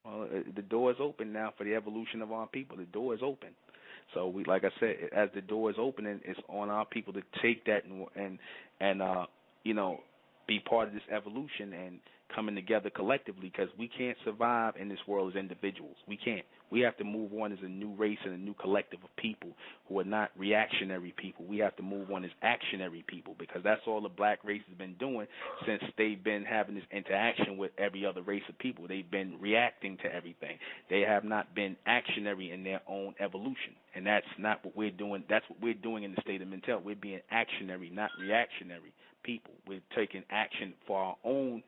Well, the door is open now for the evolution of our people. The door is open. So we, like I said, as the door is opening, it's on our people to take that and be part of this evolution and coming together collectively, because we can't survive in this world as individuals. We can't. We have to move on as a new race and a new collective of people who are not reactionary people. We have to move on as actionary people, because that's all the black race has been doing since they've been having this interaction with every other race of people. They've been reacting to everything. They have not been actionary in their own evolution, and that's not what we're doing. That's what we're doing in the state of Mentel. We're being actionary, not reactionary people. We're taking action for our own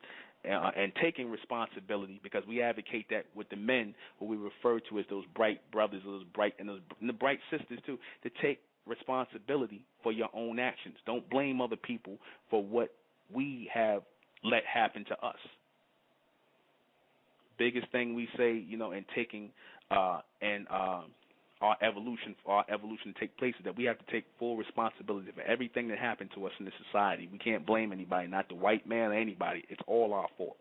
and taking responsibility, because we advocate that with the men who we refer to as those bright brothers, or and the bright sisters too, to take responsibility for your own actions. Don't blame other people for what we have let happen to us. Biggest thing we say, in taking our evolution to take place, is that we have to take full responsibility for everything that happened to us in this society. We can't blame anybody, not the white man or anybody. It's all our fault.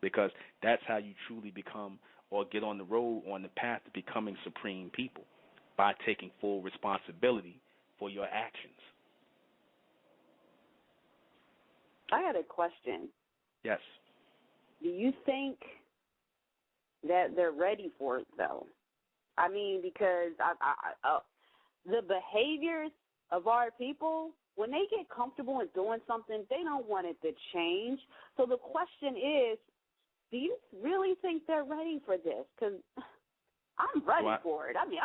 because that's how you truly become or get on the road, on the path to becoming supreme people, by taking full responsibility for your actions. I had a question. Yes. Do you think that they're ready for it, though? I mean, because the behaviors of our people, when they get comfortable in doing something, they don't want it to change. So the question is, do you really think they're ready for this? Because I'm ready for it. I mean,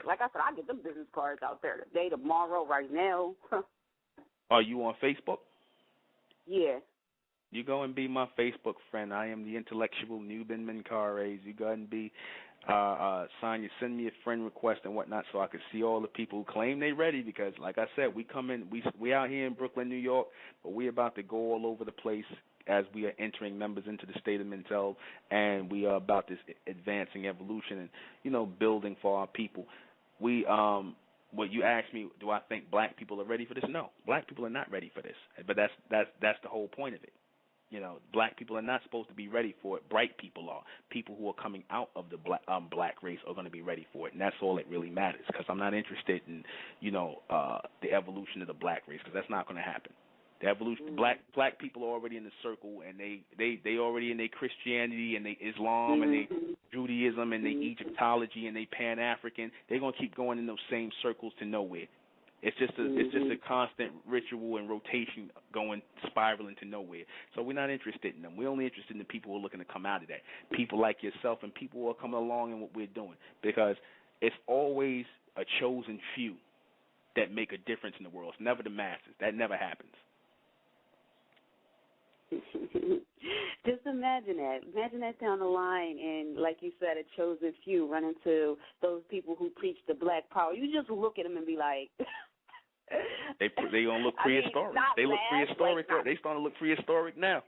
like I said, I get them business cards out there today, tomorrow, right now. Are you on Facebook? Yeah. You go and be my Facebook friend. I am the intellectual Nuben Menkares. You go and be send me a friend request and whatnot so I can see all the people who claim they ready, because like I said, we come in, we out here in Brooklyn, New York, but we about to go all over the place as we are entering members into the state of Mentel, and we are about this advancing evolution and, you know, building for our people. We what you asked me, do I think black people are ready for this? No, black people are not ready for this. But that's the whole point of it. You know, black people are not supposed to be ready for it. Bright people are. People who are coming out of the black race are going to be ready for it, and that's all that really matters. Because I'm not interested in, you know, the evolution of the black race, because that's not going to happen. The evolution, black people are already in the circle, and they already in their Christianity and they Islam and they Judaism and they Egyptology and they Pan African. They're gonna keep going in those same circles to nowhere. It's just a constant ritual and rotation going spiraling to nowhere. So we're not interested in them. We're only interested in the people who are looking to come out of that. People like yourself and people who are coming along in what we're doing, because it's always a chosen few that make a difference in the world. It's never the masses. That never happens. Just imagine that. Imagine that down the line, and like you said, a chosen few run into those people who preach the black power. You just look at them and be like, they gonna look prehistoric. They look prehistoric. They starting to look prehistoric now.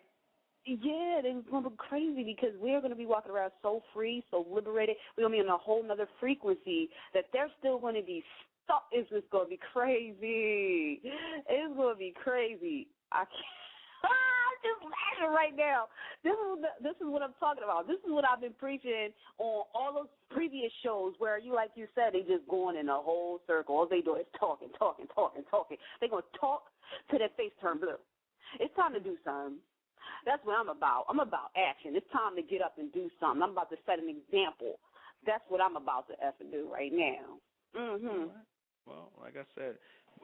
Yeah, they're going to look crazy, because we're going to be walking around so free, so liberated. We're going to be in a whole other frequency that they're still going to be stuck. It's just going to be crazy. It's going to be crazy. I can't. I'm just laughing right now. This is what I'm talking about. This is what I've been preaching on all those previous shows where like you said, they just going in a whole circle. All they do is talking. They're going to talk till their face turn blue. It's time to do something. That's what I'm about. I'm about action. It's time to get up and do something. I'm about to set an example. That's what I'm about to effing do right now. Well, like I said,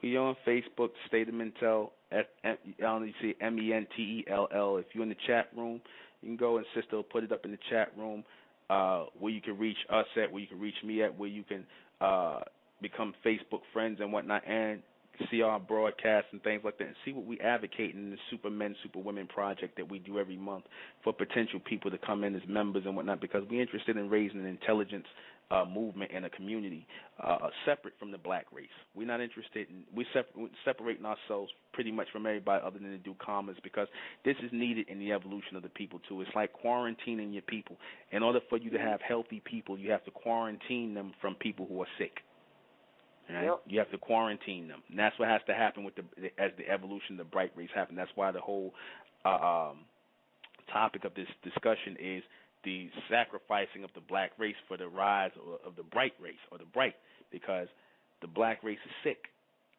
we on Facebook, State of Mentel, you see Mentell. If you're in the chat room, you can go and sister will put it up in the chat room where you can reach us at, where you can reach me at, where you can become Facebook friends and whatnot, and see our broadcasts and things like that, and see what we advocate in the Super Men, Super Women project that we do every month for potential people to come in as members and whatnot, because we're interested in raising an intelligence movement in a community separate from the black race. We're not interested in, we're separating ourselves pretty much from everybody other than to do commas, because this is needed in the evolution of the people too. It's like quarantining your people. In order for you to have healthy people, you have to quarantine them from people who are sick. Right? Yep. You have to quarantine them, and that's what has to happen with as the evolution of the bright race happens. That's why the whole topic of this discussion is the sacrificing of the black race for the rise of the bright race, or the bright, because the black race is sick,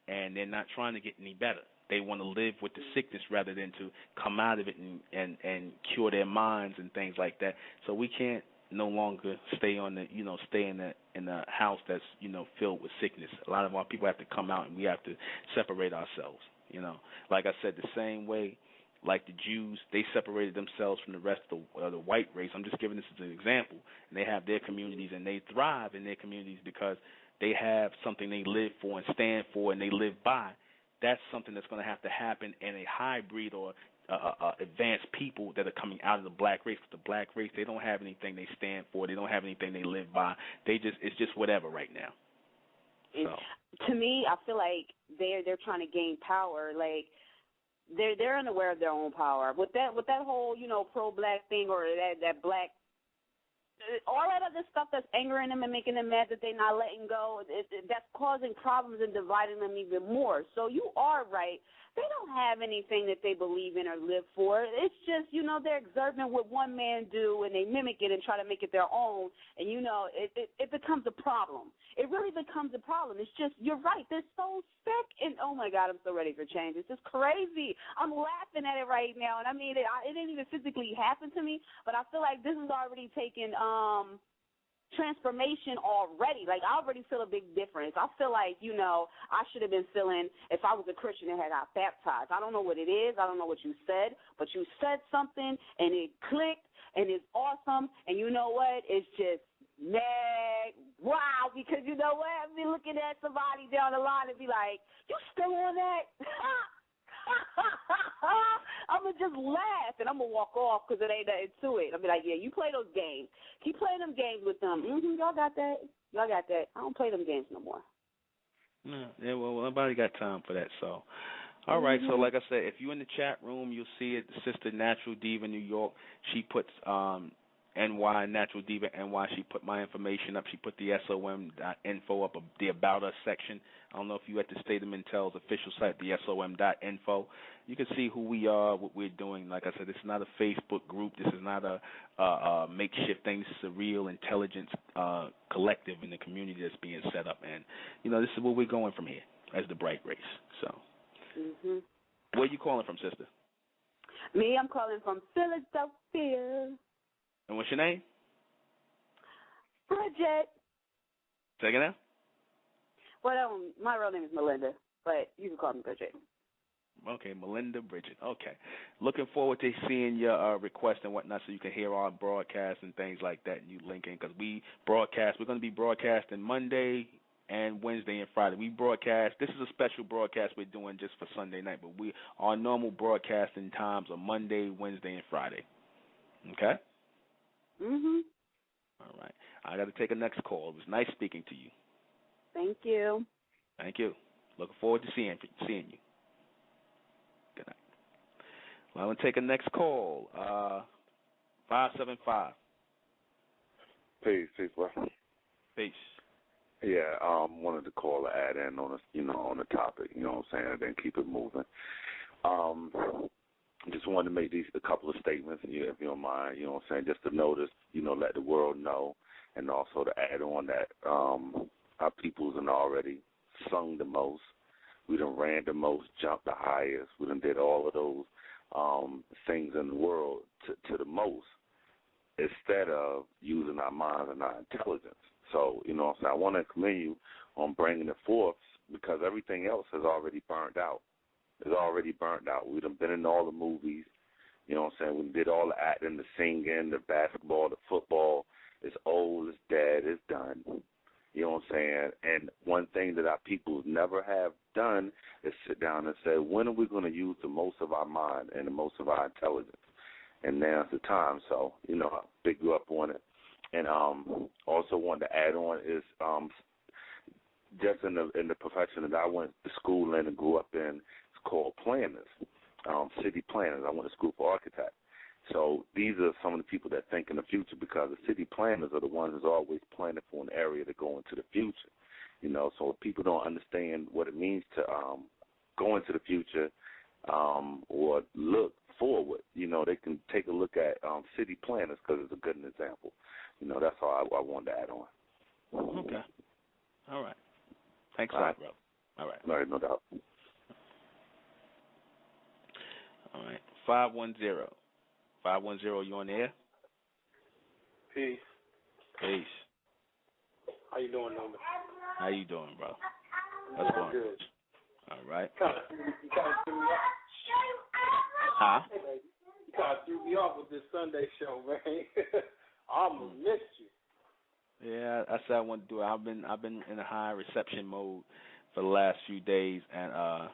and they're not trying to get any better. They want to live with the sickness rather than to come out of it and cure their minds and things like that. So we can't no longer stay on stay in the house that's filled with sickness. A lot of our people have to come out, and we have to separate ourselves. Like I said, the same way like the Jews, they separated themselves from the rest of the white race. I'm just giving this as an example. And they have their communities, and they thrive in their communities because they have something they live for and stand for, and they live by. That's something that's going to have to happen in a hybrid or advanced people that are coming out of the black race. Because the black race, they don't have anything they stand for. They don't have anything they live by. It's just whatever right now. So. To me, I feel like they're trying to gain power. Like they're unaware of their own power. With that whole pro-black thing, or that black, all that other stuff that's angering them and making them mad that they're not letting go, that's causing problems and dividing them even more. So you are right they don't have anything that they believe in or live for. It's just, they're observing what one man do, and they mimic it and try to make it their own, and, it becomes a problem. It really becomes a problem. It's just, you're right, they're so sick, and oh, my God, I'm so ready for change. It's just crazy. I'm laughing at it right now, and I mean, it didn't even physically happen to me, but I feel like this is already taken transformation already. Like, I already feel a big difference. I feel like, I should have been feeling, if I was a Christian and had got baptized. I don't know what it is. I don't know what you said, but you said something, and it clicked, and it's awesome, and you know what? It's just mad, wow, because you know what? I've been looking at somebody down the line and be like, you still on that? I'm going to just laugh, and I'm going to walk off because it ain't nothing to it. I'll be like, yeah, you play those games. Keep playing them games with them. Y'all got that. Y'all got that. I don't play them games no more. No, yeah, well, nobody got time for that, so. All right, so like I said, if you're in the chat room, you'll see it. Sister Natural Diva New York, she puts NY, Natural Diva NY. She put my information up. She put the SOM.info up, the About Us section. I don't know if you're at the State of Mentel's official site, the SOM.info. You can see who we are, what we're doing. Like I said, this is not a Facebook group. This is not a makeshift thing. This is a real intelligence collective in the community that's being set up. And, this is where we're going from here as the Bright Race. So, where are you calling from, sister? Me, I'm calling from Philadelphia. And what's your name? Bridget. Say again now? Well, my real name is Melinda, but you can call me Bridget. Okay, Melinda Bridget. Okay. Looking forward to seeing your request and whatnot so you can hear our broadcast and things like that and you link in because we're going to be broadcasting Monday and Wednesday and Friday. We broadcast. This is a special broadcast we're doing just for Sunday night, but our normal broadcasting times are Monday, Wednesday, and Friday. Okay? All right. I got to take a next call. It was nice speaking to you. Thank you. Thank you. Looking forward to seeing you. Good night. Well, I'm going to take a next call. 575. Peace, bro. Peace. Yeah, wanted to call to add in on on the topic, you know what I'm saying, and then keep it moving. Just wanted to make a couple of statements, if you don't mind, you know what I'm saying, just to notice, let the world know, and also to add on that our peoples done already sung the most, we done ran the most, jumped the highest, we done did all of those things in the world to the most, instead of using our minds and our intelligence. So, what I'm saying, I want to commend you on bringing it forth because everything else has already burned out. It's already burned out. We done been in all the movies, you know what I'm saying? We did all the acting, the singing, the basketball, the football. It's old, it's dead, it's done. You know what I'm saying? And one thing that our people never have done is sit down and say, when are we going to use the most of our mind and the most of our intelligence? And now's the time. So, I pick you up on it. And also wanted to add on is just in the profession that I went to school in and grew up in, it's called planners, city planners. I went to school for architects. So these are some of the people that think in the future because the city planners are the ones that's always planning for an area to go into the future. So if people don't understand what it means to go into the future or look forward, they can take a look at city planners because it's a good example. That's all I wanted to add on. Okay. All right. Thanks a lot, bro. All right. All right, no doubt. All right. 510. 510, you on the air? Peace. Peace. How you doing, Norman? How you doing, bro? What's going on? Good. All right. You kind of threw me off. Huh? You kind of threw me off with this Sunday show, man. I almost missed you. Yeah, I said I want to do it. I've been in a high reception mode for the last few days, and I've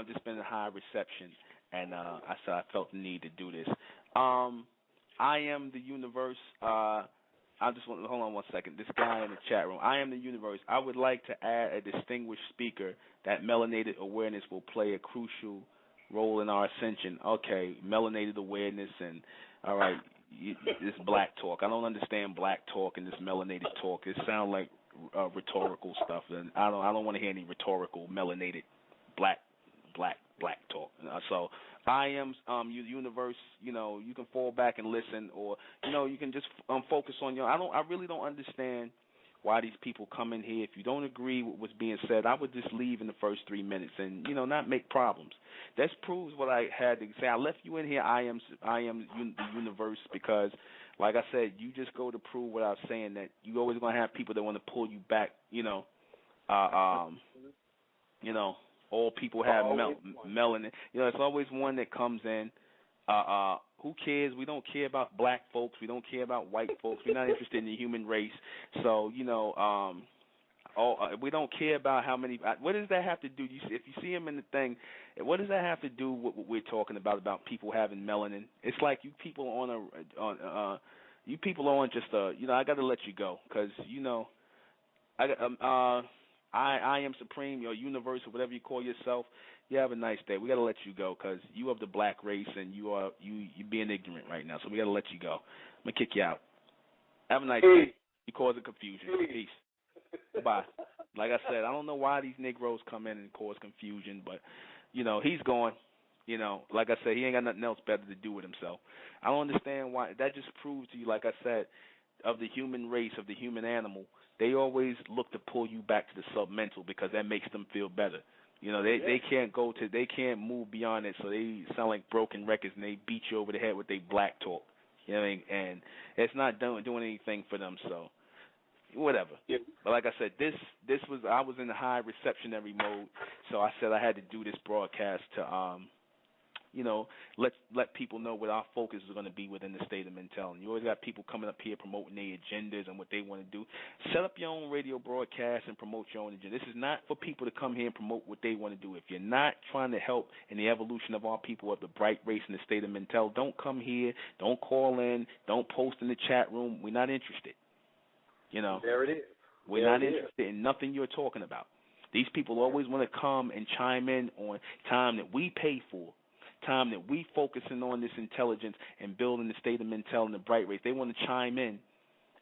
just been in high reception, and I said I felt the need to do this. I am the universe. I just want to hold on one second. This guy in the chat room. I am the universe. I would like to add a distinguished speaker that melanated awareness will play a crucial role in our ascension. Okay, melanated awareness, and all right. this black talk. I don't understand black talk and this melanated talk. It sounds like rhetorical stuff, and I don't want to hear any rhetorical melanated black talk. So I am universe. You know, you can fall back and listen, or you know, you can just focus on your. I really don't understand why these people come in here. If you don't agree with what's being said, I would just leave in the first 3 minutes and, you know, not make problems. That proves what I had to say. I left you in here, I am the universe, because, like I said, you just go to prove what I was saying, that you always going to have people that want to pull you back, you know, all people have melanin. You know, it's always one that comes in. Who cares? We don't care about black folks. We don't care about white folks. We're not interested in the human race. So, you know, we don't care about how many. What does that have to do? If you see him in the thing, what does that have to do with what we're talking about people having melanin? It's like you people you people are on just you know, I got to let you go, because, you know, I am supreme, your universe, or whatever you call yourself. You have a nice day. We got to let you go, because you of the black race, and you're being ignorant right now. So we got to let you go. I'm gonna kick you out. Have a nice day. You causing confusion. Peace. Bye. Like I said, I don't know why these Negroes come in and cause confusion, but you know, he's gone. You know, like I said, he ain't got nothing else better to do with himself. I don't understand why. That just proves to you, like I said, of the human race, of the human animal, they always look to pull you back to the submental, because that makes them feel better. You know, they can't move beyond it, so they sound like broken records, and they beat you over the head with their black talk. You know what I mean? And it's not doing anything for them, so whatever. Yeah. But like I said, I was in the high receptionary mode, so I said I had to do this broadcast to you know, let people know what our focus is going to be within the state of Mentel. And you always got people coming up here promoting their agendas and what they want to do. Set up your own radio broadcast and promote your own agenda. This is not for people to come here and promote what they want to do. If you're not trying to help in the evolution of our people, of the bright race in the state of Mentel, don't come here, don't call in, don't post in the chat room. We're not interested. You know, there it is. We're not interested in nothing you're talking about. These people always want to come and chime in on time that we pay for, time that we focusing on this intelligence and building the state of Mentel and the bright race. They want to chime in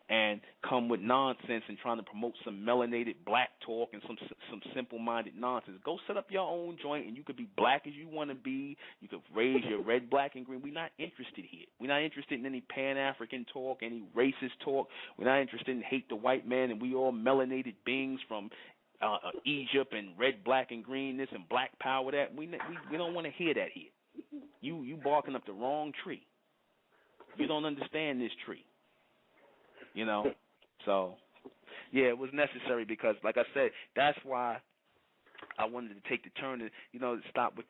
and come with nonsense and trying to promote some melanated black talk and some simple-minded nonsense. Go set up your own joint, and you could be black as you want to be. You could raise your red, black, and green. We're not interested here. We're not interested in any Pan-African talk, any racist talk. We're not interested in hate the white man, and we all melanated beings from Egypt and red, black, and green, this and black power, that. We don't want to hear that here. You barking up the wrong tree. You don't understand this tree. You know? So, yeah, it was necessary because, like I said, that's why I wanted to take the turn to, you know, stop with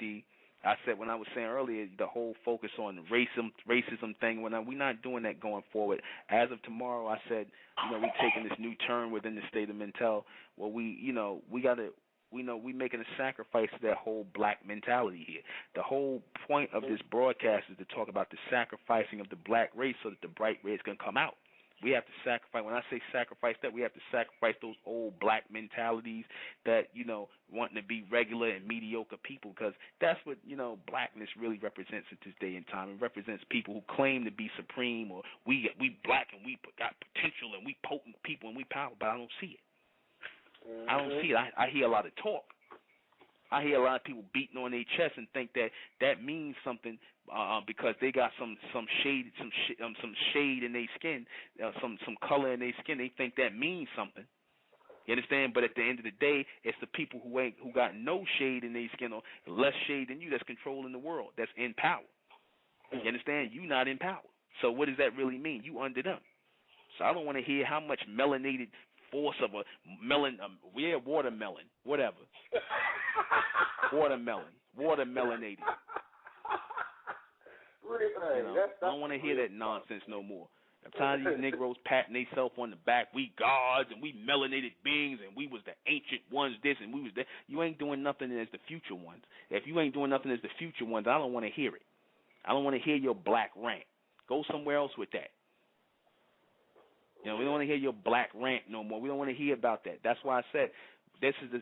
I said when I was saying earlier, the whole focus on the racism thing. We're not doing that going forward. As of tomorrow, I said, you know, we're taking this new turn within the state of Mentel. Well, we making a sacrifice to that whole black mentality here. The whole point of this broadcast is to talk about the sacrificing of the black race so that the bright race can come out. We have to sacrifice. When I say sacrifice that, we have to sacrifice those old black mentalities that, you know, wanting to be regular and mediocre people, because that's what, you know, blackness really represents at this day and time. It represents people who claim to be supreme, or we black and we got potential and we potent people and we powerful, but I don't see it. I don't see it. I hear a lot of talk. I hear a lot of people beating on their chest and think that means something because they got some shade in their skin, some color in their skin. They think that means something. You understand? But at the end of the day, it's the people who got no shade in their skin or less shade than you that's controlling the world, that's in power. You understand? You not in power. So what does that really mean? You under them. So I don't want to hear how much melanated force of a watermelon, whatever. Watermelanated. You know, I don't want to hear that nonsense no more. I'm tired of these Negroes patting themselves on the back. We gods and we melanated beings and we was the ancient ones this and we was that. You ain't doing nothing as the future ones. If you ain't doing nothing as the future ones, I don't want to hear it. I don't want to hear your black rant. Go somewhere else with that. You know, we don't want to hear your black rant no more. We don't want to hear about that. That's why I said this is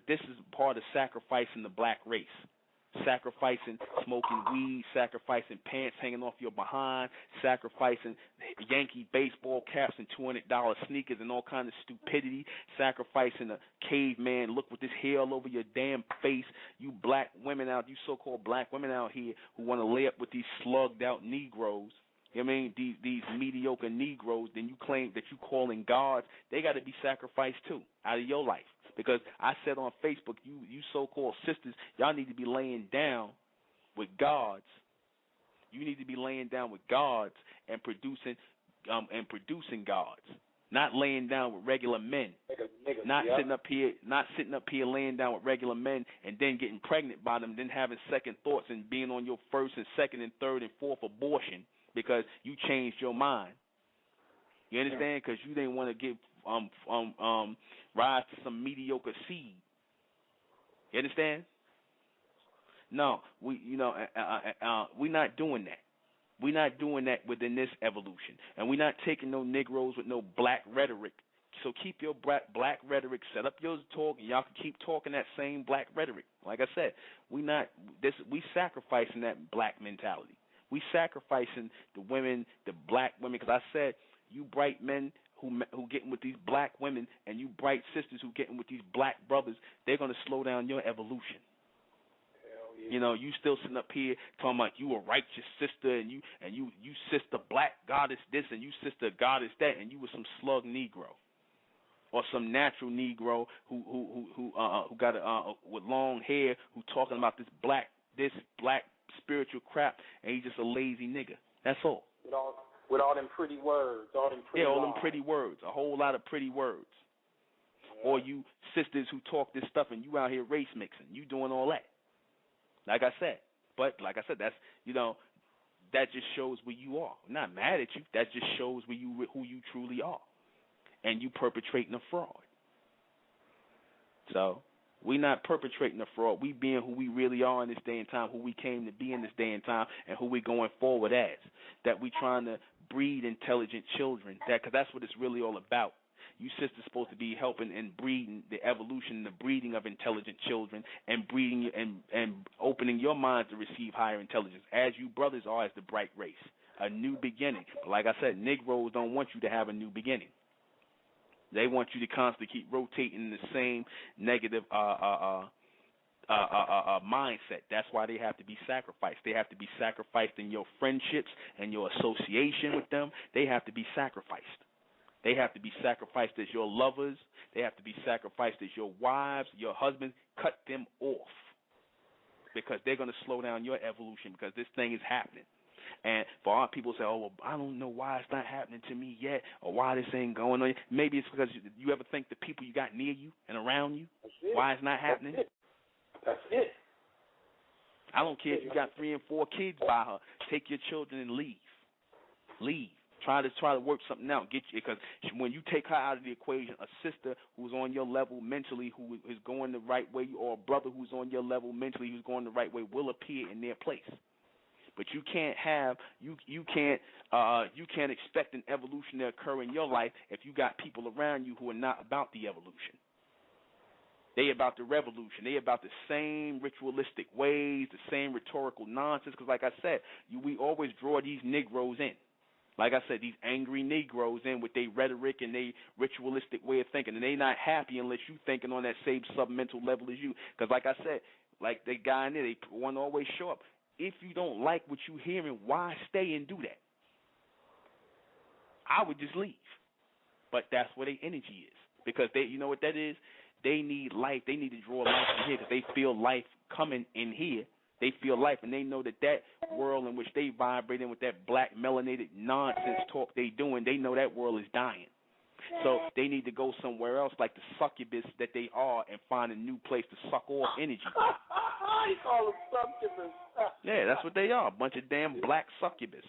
part of sacrificing the black race. sacrificing smoking weed, sacrificing pants hanging off your behind, sacrificing Yankee baseball caps and $200 sneakers and all kinds of stupidity, sacrificing a caveman look with this hair all over your damn face. You black women out, you so-called black women out here who want to lay up with these slugged out Negroes. You know what I mean? These mediocre Negroes, then you claim that you calling gods, they got to be sacrificed too out of your life. Because I said on Facebook, you so-called sisters, y'all need to be laying down with gods. You need to be laying down with gods and producing gods, not laying down with regular men. Not sitting up here laying down with regular men and then getting pregnant by them, then having second thoughts and being on your first and second and third and fourth abortion because you changed your mind. You understand? Because you didn't want to give rise to some mediocre seed. You understand? No, we're not doing that. We're not doing that within this evolution, and we're not taking no Negroes with no black rhetoric. So keep your black rhetoric, set up your talk, and y'all can keep talking that same black rhetoric. Like I said, we sacrificing that black mentality. We sacrificing the women, the black women, because I said you bright men who getting with these black women and you bright sisters who getting with these black brothers, they're going to slow down your evolution. Yeah. You know, you still sitting up here talking about you a righteous sister and you sister black goddess this and you sister goddess that, and you was some slug Negro or some natural Negro who got with long hair who talking about this black spiritual crap, and he's just a lazy nigga. That's all. With all them pretty words, all them pretty words, a whole lot of pretty words. Yeah. Or you sisters who talk this stuff and you out here race mixing, you doing all that. Like I said, that's that just shows where you are. I'm not mad at you. That just shows who you truly are, and you perpetrating a fraud. So we not perpetrating a fraud. We being who we really are in this day and time, who we came to be in this day and time, and who we going forward as. That we trying to breed intelligent children. Because that's what it's really all about. You sisters supposed to be helping and breeding the evolution, the breeding of intelligent children, and breeding and opening your minds to receive higher intelligence, as you brothers are as the bright race. A new beginning. But like I said, Negroes don't want you to have a new beginning. They want you to constantly keep rotating in the same negative mindset. That's why they have to be sacrificed. They have to be sacrificed in your friendships and your association with them. They have to be sacrificed. They have to be sacrificed as your lovers. They have to be sacrificed as your wives, your husbands. Cut them off because they're going to slow down your evolution because this thing is happening. And for our people say, oh, well, I don't know why it's not happening to me yet or why this ain't going on. Maybe it's because you ever think the people you got near you and around you, why it's not happening? That's it. I don't care if you got 3 and 4 kids by her. Take your children and leave. Leave. Try to work something out. Because when you take her out of the equation, a sister who's on your level mentally, who is going the right way, or a brother who's on your level mentally, who's going the right way, will appear in their place. But you can't expect an evolution to occur in your life if you got people around you who are not about the evolution. They about the revolution. They about the same ritualistic ways, the same rhetorical nonsense. Because like I said, we always draw these Negroes in. Like I said, these angry Negroes in with their rhetoric and their ritualistic way of thinking. And they not happy unless you thinking on that same submental level as you. Because like I said, like the guy in there, they want to always show up. If you don't like what you're hearing, why stay and do that? I would just leave. But that's where their energy is. Because you know what that is? They need life. They need to draw life in here because they feel life coming in here. They feel life, and they know that world in which they vibrate in with that black melanated nonsense talk they doing, they know that world is dying. So they need to go somewhere else like the succubus that they are and find a new place to suck off energy. You call them succubus. Yeah, that's what they are, a bunch of damn black succubus.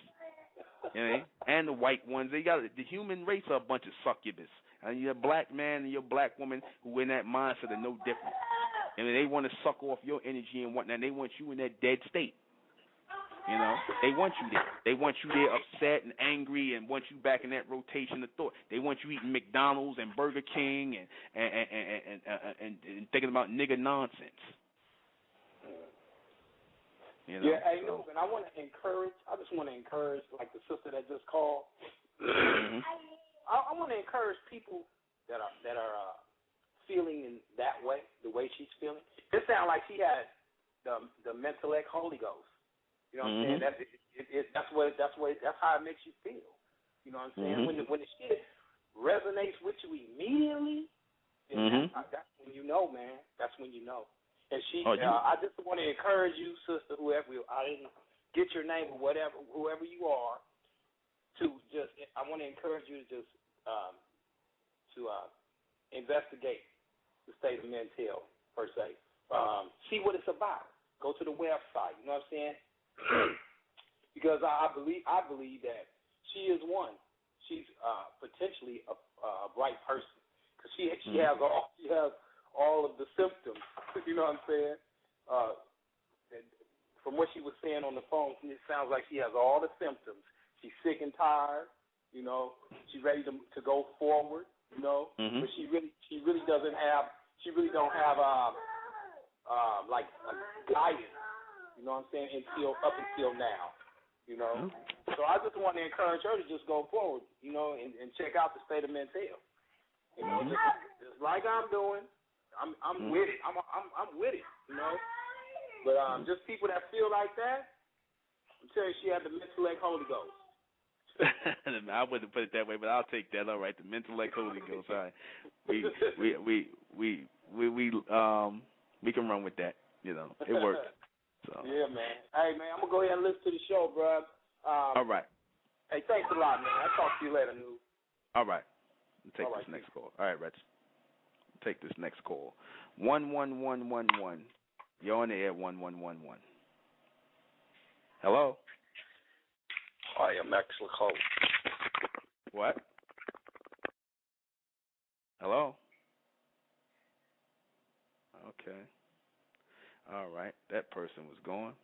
You know, and the white ones. The human race are a bunch of succubus. And your black man and your black woman who in that mindset are no different. And they want to suck off your energy and whatnot. They want you in that dead state. You know, they want you there. They want you there upset and angry and want you back in that rotation of thought. They want you eating McDonald's and Burger King and thinking about nigger nonsense. You know? Yeah, hey, no, and I just want to encourage, like the sister that just called. Mm-hmm. I want to encourage people that are feeling in that way, the way she's feeling. It sounds like she had the mental Holy Ghost. You know what I'm saying? That's how it makes you feel. You know what I'm saying? When the shit resonates with you immediately, that's when you know, man. That's when you know. And I just want to encourage you, sister, whoever I didn't get your name or whatever, whoever you are, I want to encourage you to just investigate the state of mental per se. See what it's about. Go to the website. You know what I'm saying? Because I believe that she is one. She's potentially a bright person because she has all of the symptoms. You know what I'm saying? And from what she was saying on the phone, it sounds like she has all the symptoms. She's sick and tired. You know, she's ready to go forward. You know, but she really don't have like a guidance. You know what I'm saying? Up until now. You know, so I just want to encourage her to just go forward. You know, and check out the state of mental. You know, just like I'm doing. I'm with it. I'm with it. You know, but just people that feel like that, I'm telling you, she had the mental Holy Ghost. I wouldn't put it that way, but I'll take that. All right, the mental Holy Ghost. All right, we can run with that. You know, it works. So. Yeah, man. Hey, man, I'm gonna go ahead and listen to the show, bro. All right. Hey, thanks a lot, man. I'll talk to you later, New. All right. Take this next call. All right, Reg. Take this next call. 11111. You're on the air. 1111. Hello. Hi, I'm Max Lacole. What? Hello. Okay. All right. That person was gone.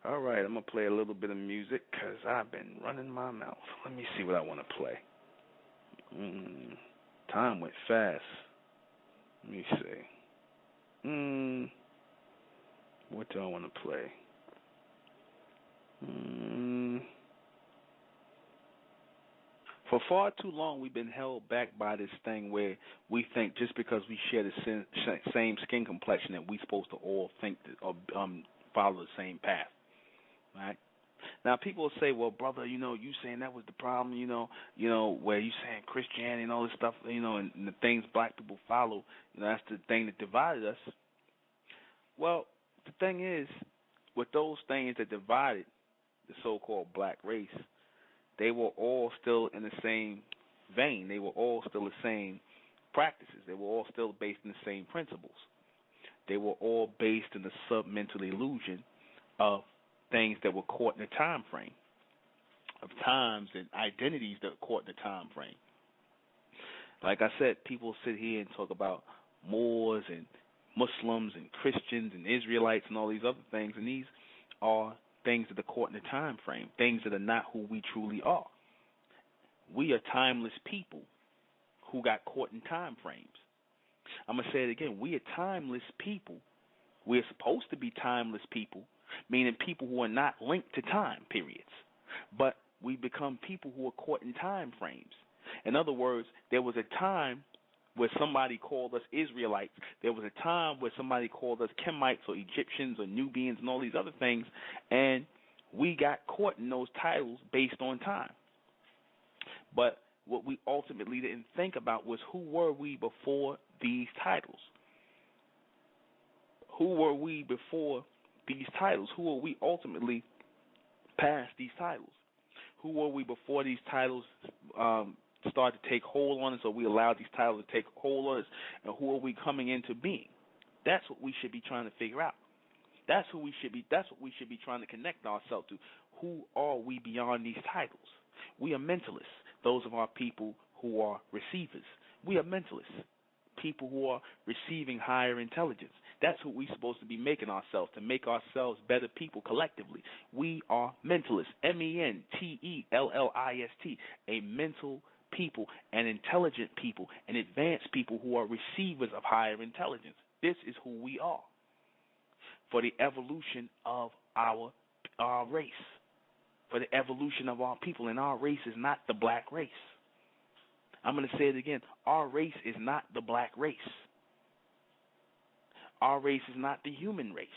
All right. I'm gonna play a little bit of music because I've been running my mouth. Let me see what I want to play. Time went fast. Let me see. What do I want to play? For far too long, we've been held back by this thing where we think just because we share the same skin complexion that we're supposed to all think or follow the same path, right? Now, people will say, well, brother, you saying that was the problem, where you saying Christianity and all this stuff, and the things black people follow, that's the thing that divided us. Well, the thing is, with those things that divided the so-called black race, they were all still in the same vein. They were all still the same practices. They were all still based in the same principles. They were all based in the submental illusion of things that were caught in the time frame, of times and identities that were caught in the time frame. Like I said, people sit here and talk about Moors and Muslims and Christians and Israelites and all these other things, and these are things that are caught in the time frame, things that are not who we truly are. We are timeless people who got caught in time frames. I'm going to say it again. We are timeless people. We're supposed to be timeless people, meaning people who are not linked to time periods. But we become people who are caught in time frames. In other words, there was a time where somebody called us Israelites. There was a time where somebody called us Kemites or Egyptians or Nubians and all these other things, and we got caught in those titles based on time. But what we ultimately didn't think about was who were we before these titles? Who were we before these titles? Who were we ultimately past these titles? Who were we before these titles started to take hold on us, or we allowed these titles to take hold on us, and who are we coming into being? That's what we should be trying to figure out. That's what we should be trying to connect ourselves to. Who are we beyond these titles? We are mentalists, those of our people who are receivers. We are mentalists, people who are receiving higher intelligence. That's who we're supposed to be making ourselves, to make ourselves better people collectively. We are mentalists, mentellist, a mental people, and intelligent people, and advanced people who are receivers of higher intelligence. This is who we are for the evolution of our race, for the evolution of our people. And our race is not the black race. I'm going to say it again. Our race is not the black race. Our race is not the human race.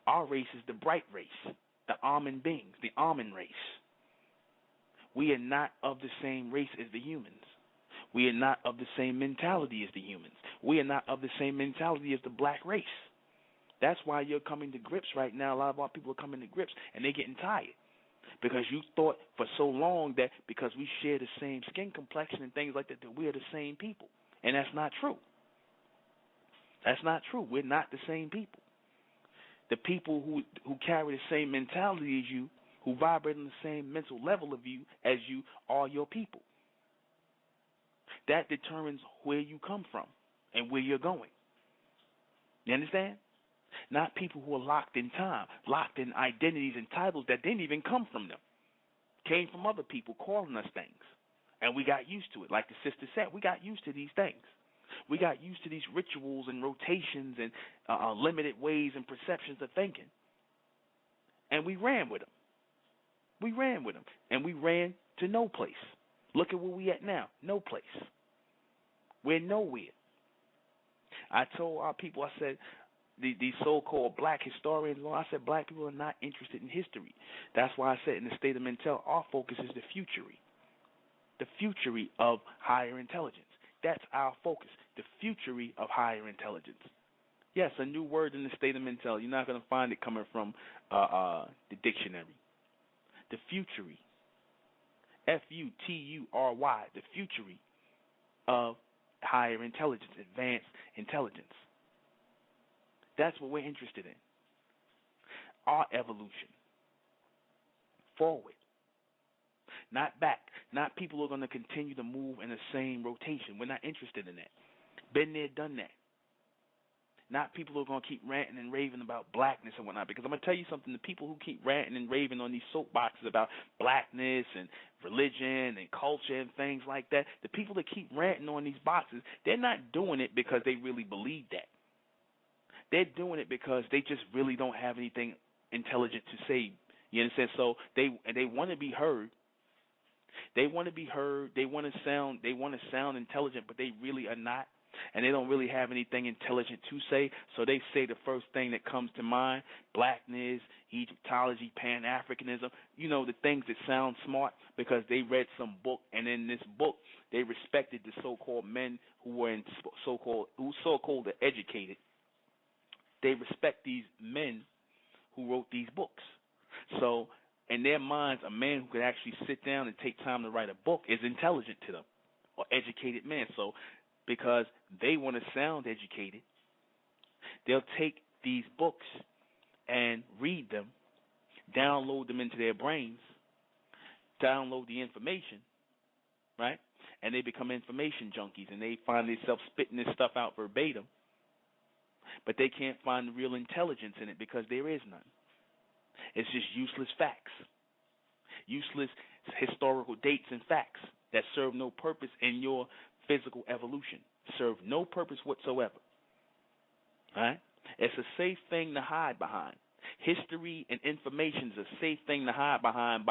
Our race is the bright race, the almond beings, the almond race. We are not of the same race as the humans. We are not of the same mentality as the humans. We are not of the same mentality as the black race. That's why you're coming to grips right now. A lot of our people are coming to grips, and they're getting tired. Because you thought for so long that because we share the same skin complexion and things like that, that we're the same people. And that's not true. That's not true. We're not the same people. The people who carry the same mentality as you, who vibrate on the same mental level of you as you, are your people. That determines where you come from and where you're going. You understand? Not people who are locked in time, locked in identities and titles that didn't even come from them. Came from other people calling us things. And we got used to it. Like the sister said, we got used to these things. We got used to these rituals and rotations and limited ways and perceptions of thinking. And we ran with them. We ran with them. And we ran to no place. Look at where we at now. No place. We're nowhere. I told our people, I said, these so-called black historians, I said black people are not interested in history. That's why I said in the state of mental, our focus is the futury. The futury of higher intelligence. That's our focus, the futury of higher intelligence. Yes, a new word in the state of mental. You're not going to find it coming from the dictionary. The futury. Futury, the futury of higher intelligence, advanced intelligence. That's what we're interested in. Our evolution. Forward. Not back. Not people who are going to continue to move in the same rotation. We're not interested in that. Been there, done that. Not people who are going to keep ranting and raving about blackness and whatnot. Because I'm going to tell you something. The people who keep ranting and raving on these soapboxes about blackness and religion and culture and things like that, the people that keep ranting on these boxes, they're not doing it because they really believe that. They're doing it because they just really don't have anything intelligent to say. You understand? So they want to be heard. They want to be heard. They want to sound intelligent, but they really are not. And they don't really have anything intelligent to say. So they say the first thing that comes to mind: blackness, Egyptology, Pan-Africanism. You know, the things that sound smart because they read some book, and in this book they respected the so-called men who were so-called educated. They respect these men who wrote these books. So in their minds, a man who could actually sit down and take time to write a book is intelligent to them, or educated man. So because they want to sound educated, they'll take these books and read them, download them into their brains, download the information, right? And they become information junkies, and they find themselves spitting this stuff out verbatim. But they can't find the real intelligence in it because there is none. It's just useless facts, useless historical dates and facts that serve no purpose in your physical evolution, serve no purpose whatsoever. All right? It's a safe thing to hide behind. History and information is a safe thing to hide behind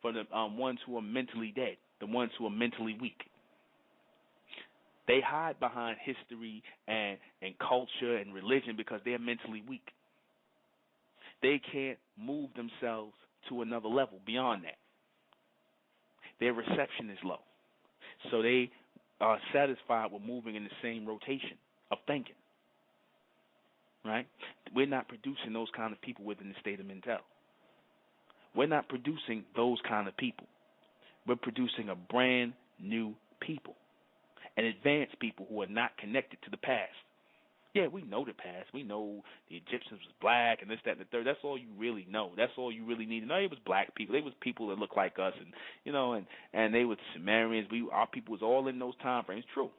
for the ones who are mentally dead, the ones who are mentally weak. They hide behind history and culture and religion because they're mentally weak. They can't move themselves to another level beyond that. Their reception is low. So they are satisfied with moving in the same rotation of thinking. Right? We're not producing those kind of people within the state of mental. We're not producing those kind of people. We're producing a brand new people. And advanced people who are not connected to the past. Yeah, we know the past. We know the Egyptians was black and this, that, and the third. That's all you really know. That's all you really need to know. It was black people. They was people that looked like us, and you know, and they were Sumerians. Our people was all in those time frames. True.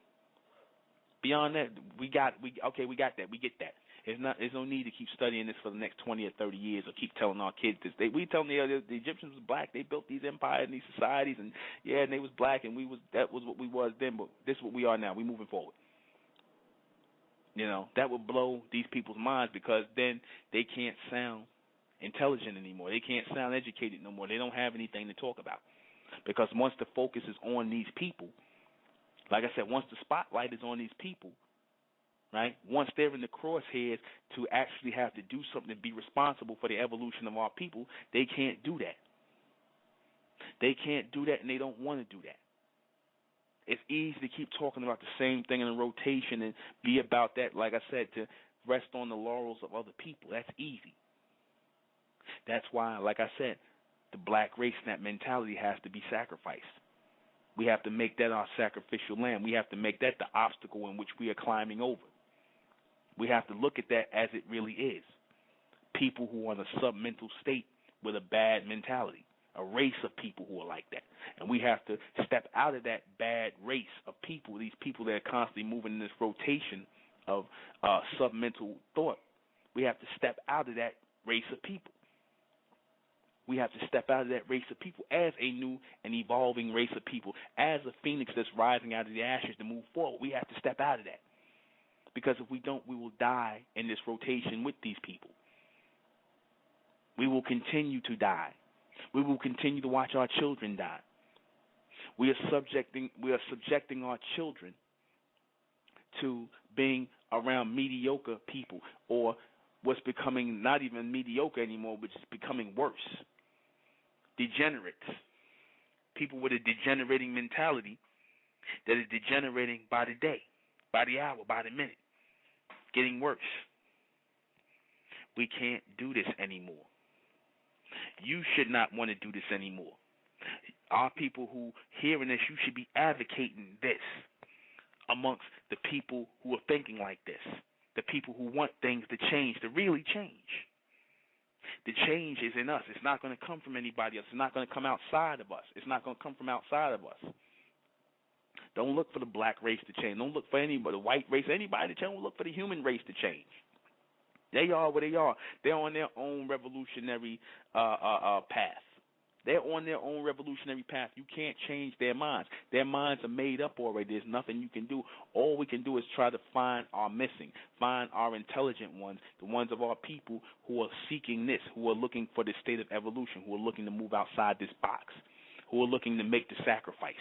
Beyond that, we got that. We get that. There's no need to keep studying this for the next 20 or 30 years, or keep telling our kids this. We tell them the Egyptians was black. They built these empires and these societies, and yeah, and they was black, and that was what we was then. But this is what we are now. We moving forward. You know, that would blow these people's minds because then they can't sound intelligent anymore. They can't sound educated no more. They don't have anything to talk about. Because once the focus is on these people, like I said, once the spotlight is on these people, right, once they're in the crosshairs to actually have to do something to be responsible for the evolution of our people, they can't do that. They can't do that, and they don't want to do that. It's easy to keep talking about the same thing in a rotation and be about that, like I said, to rest on the laurels of other people. That's easy. That's why, like I said, the black race and that mentality has to be sacrificed. We have to make that our sacrificial lamb. We have to make that the obstacle in which we are climbing over. We have to look at that as it really is. People who are in a submental state with a bad mentality, a race of people who are like that. And we have to step out of that bad race of people, these people that are constantly moving in this rotation of submental thought. We have to step out of that race of people. We have to step out of that race of people as a new and evolving race of people, as a phoenix that's rising out of the ashes to move forward. We have to step out of that. Because if we don't, we will die in this rotation with these people. We will continue to die. We will continue to watch our children die. We are subjecting our children to being around mediocre people, or what's becoming not even mediocre anymore, but just becoming worse. Degenerates. People with a degenerating mentality that is degenerating by the day, by the hour, by the minute, getting worse. We can't do this anymore. You should not want to do this anymore. Our people who hearing this, you should be advocating this amongst the people who are thinking like this, the people who want things to change, to really change. The change is in us. It's not going to come from anybody else. It's not going to come outside of us. It's not going to come from outside of us. Don't look for the black race to change. Don't look for anybody, the white race, anybody to change. Don't look for the human race to change. They are what they are. They're on their own revolutionary path. They're on their own revolutionary path. You can't change their minds. Their minds are made up already. There's nothing you can do. All we can do is try to find our missing, find our intelligent ones, the ones of our people who are seeking this, who are looking for this state of evolution, who are looking to move outside this box, who are looking to make the sacrifice.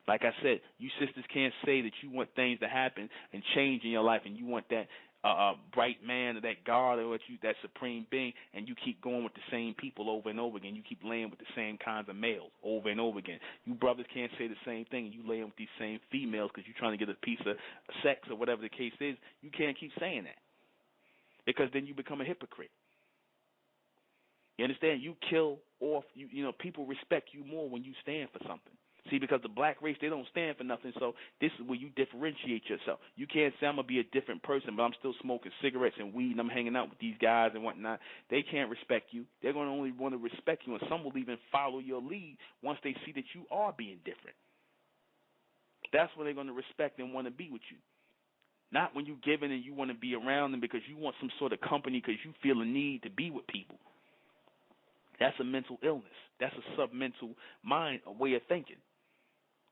Like I said, you sisters can't say that you want things to happen and change in your life, and you want that bright man or that God or that supreme being, and you keep going with the same people over and over again. You keep laying with the same kinds of males over and over again. You brothers can't say the same thing, and you laying with these same females because you're trying to get a piece of sex or whatever the case is. You can't keep saying that, because then you become a hypocrite. You understand? You kill off, you know, people respect you more when you stand for something. See, because the black race, they don't stand for nothing, so this is where you differentiate yourself. You can't say I'm going to be a different person, but I'm still smoking cigarettes and weed and I'm hanging out with these guys and whatnot. They can't respect you. They're going to only want to respect you, and some will even follow your lead once they see that you are being different. That's when they're going to respect and want to be with you. Not when you're giving and you want to be around them because you want some sort of company because you feel a need to be with people. That's a mental illness. That's a submental mind, a way of thinking.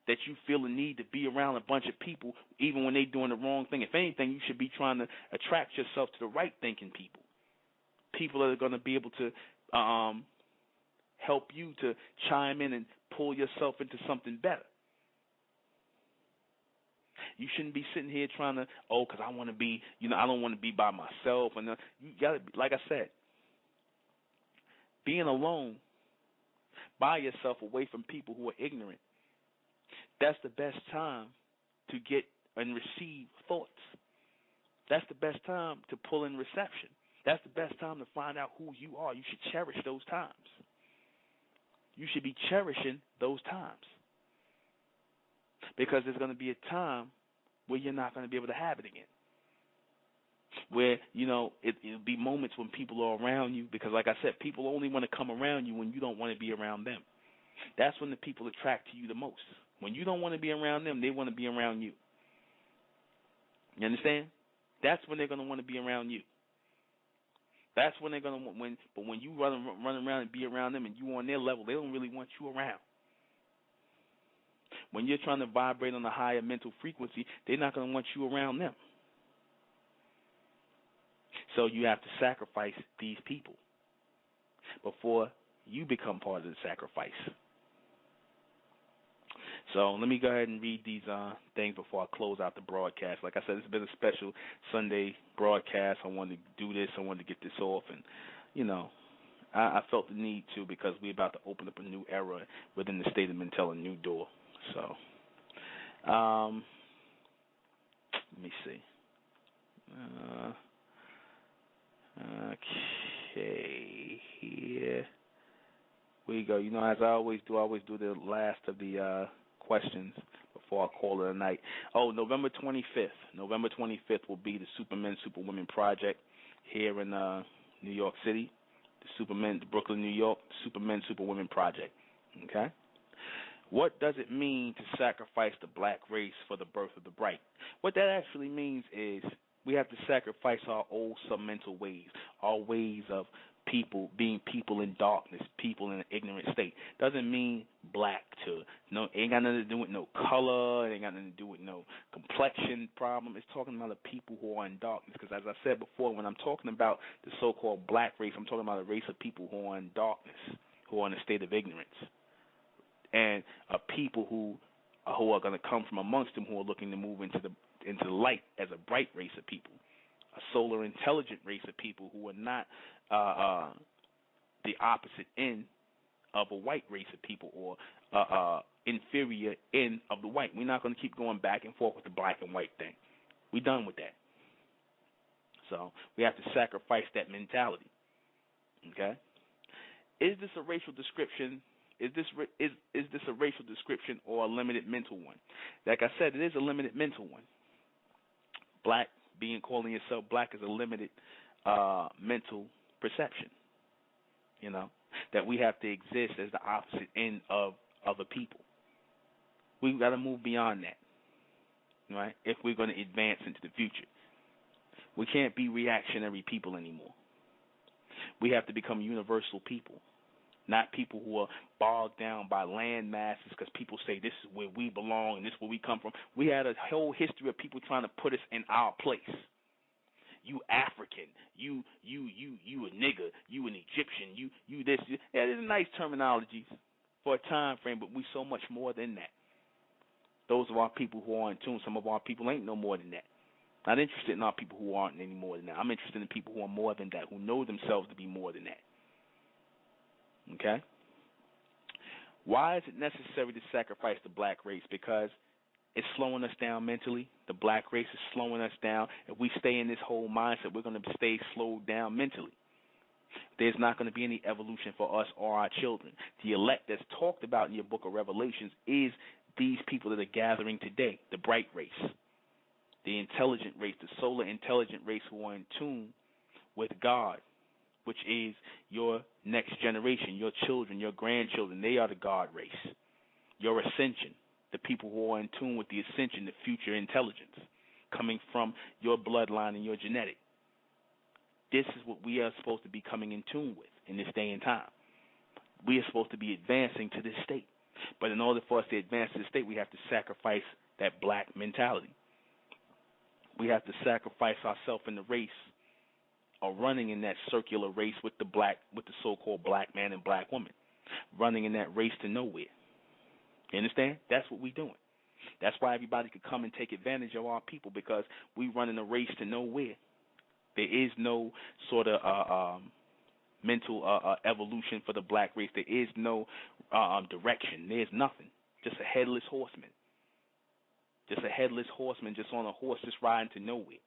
That you feel a need to be around a bunch of people even when they're doing the wrong thing. If anything, you should be trying to attract yourself to the right-thinking people. People that are going to be able to help you to chime in and pull yourself into something better. You shouldn't be sitting here trying to, because I want to be, I don't want to be by myself. And you got to, like I said, being alone by yourself away from people who are ignorant, that's the best time to get and receive thoughts. That's the best time to pull in reception. That's the best time to find out who you are. You should cherish those times. You should be cherishing those times. Because there's going to be a time where you're not going to be able to have it again. Where, it'll be moments when people are around you. Because, like I said, people only want to come around you when you don't want to be around them. That's when the people attract to you the most. When you don't want to be around them, they want to be around you. You understand? That's when they're going to want to be around you. That's when they're going to but when you run around and be around them and you on their level, they don't really want you around. When you're trying to vibrate on a higher mental frequency, they're not going to want you around them. So you have to sacrifice these people before you become part of the sacrifice. So let me go ahead and read these things before I close out the broadcast. Like I said, it's been a special Sunday broadcast. I wanted to do this. I wanted to get this off. And, you know, I felt the need to, because we're about to open up a new era within the state of Mentel, a new door. So let me see. Okay, here we go. You know, as I always do the last of the questions before I call it a night. Oh, November 25th. November 25th will be the Supermen, Superwomen Project here in New York City. The Brooklyn, New York, Supermen, Superwomen Project. Okay? What does it mean to sacrifice the black race for the birth of the bright? What that actually means is we have to sacrifice our old submental ways, our ways of people being people in darkness, people in an ignorant state. Doesn't mean black to no. Ain't got nothing to do with no color. It ain't got nothing to do with no complexion problem. It's talking about the people who are in darkness. Because as I said before, when I'm talking about the so-called black race, I'm talking about a race of people who are in darkness, who are in a state of ignorance, and people who are going to come from amongst them who are looking to move into the light as a bright race of people, a solar intelligent race of people who are not the opposite end of a white race of people or inferior end of the white. We're not going to keep going back and forth with the black and white thing. We're done with that. So we have to sacrifice that mentality. Okay? Is this a racial description? Is this a racial description or a limited mental one? Like I said, it is a limited mental one. Black, calling yourself black, is a limited mental perception. You know, that we have to exist as the opposite end of other people. We've got to move beyond that, right? If we're going to advance into the future, we can't be reactionary people anymore. We have to become universal people. Not people who are bogged down by land masses because people say this is where we belong and this is where we come from. We had a whole history of people trying to put us in our place. You African, you a nigger, you an Egyptian, you this. Yeah, there's nice terminologies for a time frame, but we so much more than that. Those of our people who are in tune, some of our people ain't no more than that. Not interested in our people who aren't any more than that. I'm interested in people who are more than that, who know themselves to be more than that. Okay? Why is it necessary to sacrifice the black race? Because it's slowing us down mentally. The black race is slowing us down. If we stay in this whole mindset, we're going to stay slowed down mentally. There's not going to be any evolution for us or our children. The elect that's talked about in your book of Revelations is these people that are gathering today, the bright race, the intelligent race, the solar intelligent race who are in tune with God, which is your next generation, your children, your grandchildren. They are the God race. Your ascension, the people who are in tune with the ascension, the future intelligence coming from your bloodline and your genetic. This is what we are supposed to be coming in tune with in this day and time. We are supposed to be advancing to this state. But in order for us to advance to this state, we have to sacrifice that black mentality. We have to sacrifice ourselves in the race or running in that circular race with the so-called black man and black woman, running in that race to nowhere. You understand? That's what we're doing. That's why everybody could come and take advantage of our people, because we run in a race to nowhere. There is no sort of mental evolution for the black race. There is no direction. There's nothing. Just a headless horseman. Just a headless horseman just on a horse just riding to nowhere,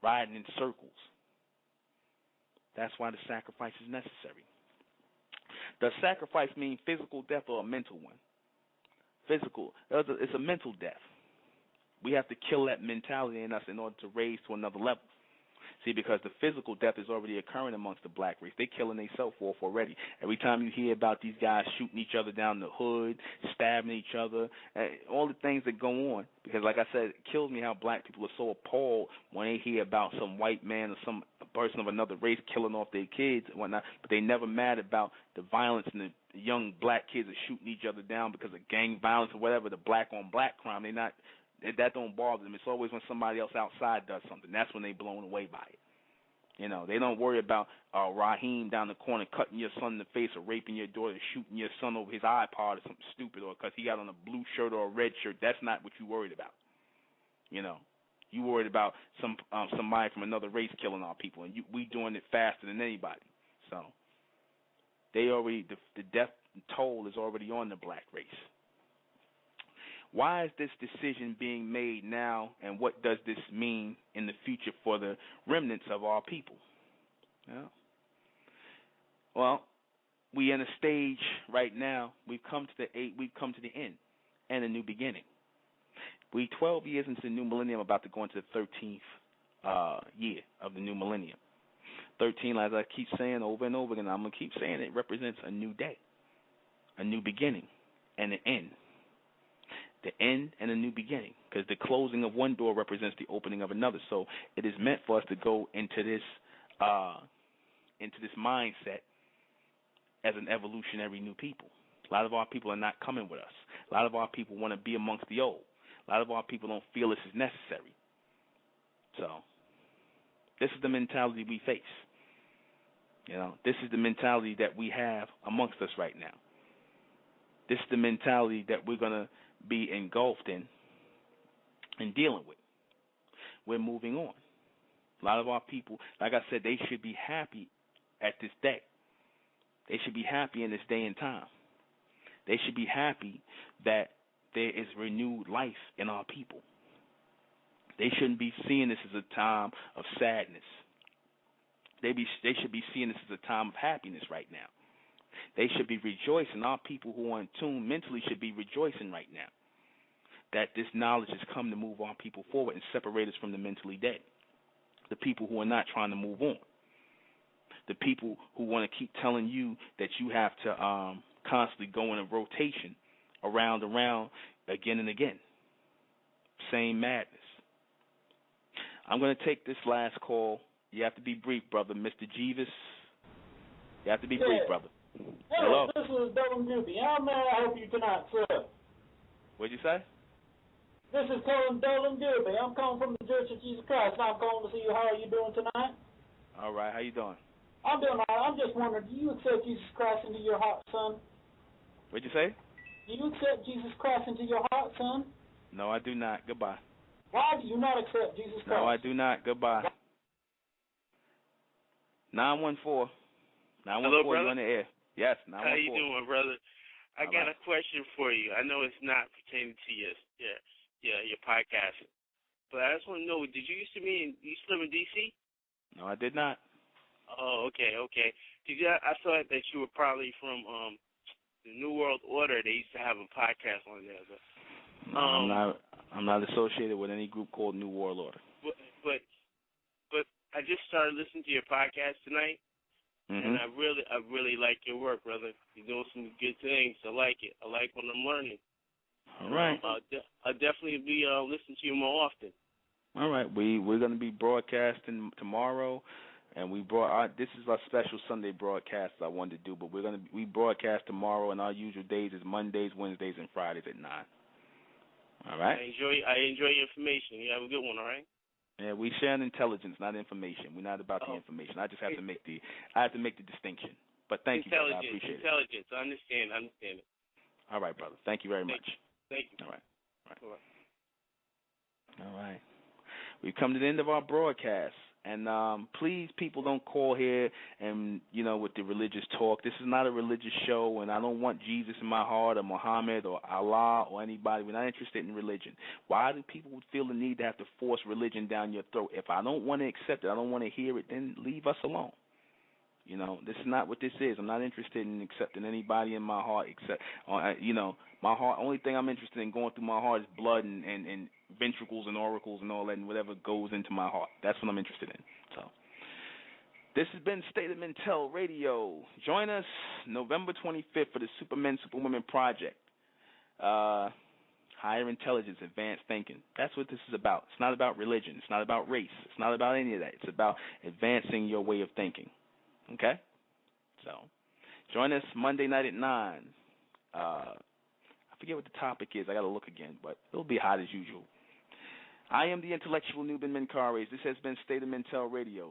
riding in circles. That's why the sacrifice is necessary. Does sacrifice mean physical death or a mental one? Physical. It's a mental death. We have to kill that mentality in us in order to raise to another level. See, because the physical death is already occurring amongst the black race. They're killing themselves off already. Every time you hear about these guys shooting each other down the hood, stabbing each other, all the things that go on, because like I said, it kills me how black people are so appalled when they hear about some white man or some person of another race killing off their kids and whatnot, but they never mad about the violence and the young black kids are shooting each other down because of gang violence or whatever, the black on black crime. They're not. That don't bother them. It's always when somebody else outside does something. That's when they're blown away by it. You know, they don't worry about Raheem down the corner cutting your son in the face or raping your daughter, shooting your son over his iPod or something stupid, or because he got on a blue shirt or a red shirt. That's not what you worried about. You know, you worried about somebody from another race killing our people, and we doing it faster than anybody. So they already the death toll is already on the black race. Why is this decision being made now, and what does this mean in the future for the remnants of our people? Yeah. Well, we in a stage right now. We've come to the end and a new beginning. We 12 years into the new millennium, about to go into the 13th year of the new millennium. 13, as I keep saying over and over again, I'm gonna keep saying it represents a new day, a new beginning, and an end. The end and a new beginning, because the closing of one door represents the opening of another. So it is meant for us to go into this mindset as an evolutionary new people. A lot of our people are not coming with us. A lot of our people want to be amongst the old. A lot of our people don't feel this is necessary. So this is the mentality we face. You know, this is the mentality that we have amongst us right now. This is the mentality that we're going to be engulfed in and dealing with. We're moving on. A lot of our people, like I said, they should be happy at this day. They should be happy in this day and time. They should be happy that there is renewed life in our people. They shouldn't be seeing this as a time of sadness. They should be seeing this as a time of happiness right now. They should be rejoicing. Our people who are in tune mentally should be rejoicing right now that this knowledge has come to move our people forward and separate us from the mentally dead, the people who are not trying to move on, the people who want to keep telling you that you have to constantly go in a rotation around again and again. Same madness. I'm going to take this last call. You have to be brief, brother. Mr. Jeeves, you have to be brief, brother. Hello, this is Dylan Doobie. How may I help you tonight, sir? What'd you say? This is Dylan Doobie. I'm calling from the Church of Jesus Christ, and I'm calling to see how are you doing tonight. All right, how you doing? I'm doing all right. I'm just wondering, do you accept Jesus Christ into your heart, son? What'd you say? Do you accept Jesus Christ into your heart, son? No, I do not. Goodbye. Why do you not accept Jesus Christ? No, I do not. Goodbye. 914. 914, hello, brother? you're on the air. Yes, 914. How you doing, brother? I All got right. a question for you. I know it's not pertaining to your podcast, but I just want to know, did you used to live in D.C.? No, I did not. Oh, okay. I thought that you were probably from the New World Order. They used to have a podcast on there. But, no, I'm not associated with any group called New World Order. But I just started listening to your podcast tonight. Mm-hmm. And I really like your work, brother. You're doing some good things. I like it. I like what I'm learning. All right. I'll definitely be listening to you more often. All right. We're going to be broadcasting tomorrow, and this is our special Sunday broadcast I wanted to do, but we broadcast tomorrow, and our usual days is Mondays, Wednesdays, and Fridays at 9. All right. I enjoy your information. You have a good one. All right. Yeah, we share intelligence, not information. We're not about the information. I just have to make the distinction. But thank you, brother. I appreciate it. Intelligence. I understand it. All right, brother. Thank you very much. Thank you. All right. All right. We've come to the end of our broadcast. And please, people, don't call here and, with the religious talk. This is not a religious show, and I don't want Jesus in my heart or Muhammad or Allah or anybody. We're not interested in religion. Why do people feel the need to have to force religion down your throat? If I don't want to accept it, I don't want to hear it, then leave us alone. This is not what this is. I'm not interested in accepting anybody in my heart except, my heart. Only thing I'm interested in going through my heart is blood and ventricles and oracles and all that and whatever goes into my heart. That's what I'm interested in. So this has been State of Mentel Radio. Join us November 25th for the Supermen, Superwomen Project. Higher intelligence, advanced thinking. That's what this is about. It's not about religion. It's not about race. It's not about any of that. It's about advancing your way of thinking. Okay? So join us Monday night at 9. I forget what the topic is. I got to look again, but it'll be hot as usual. I am the intellectual Nuben Menkares. This has been State of Mentel Radio.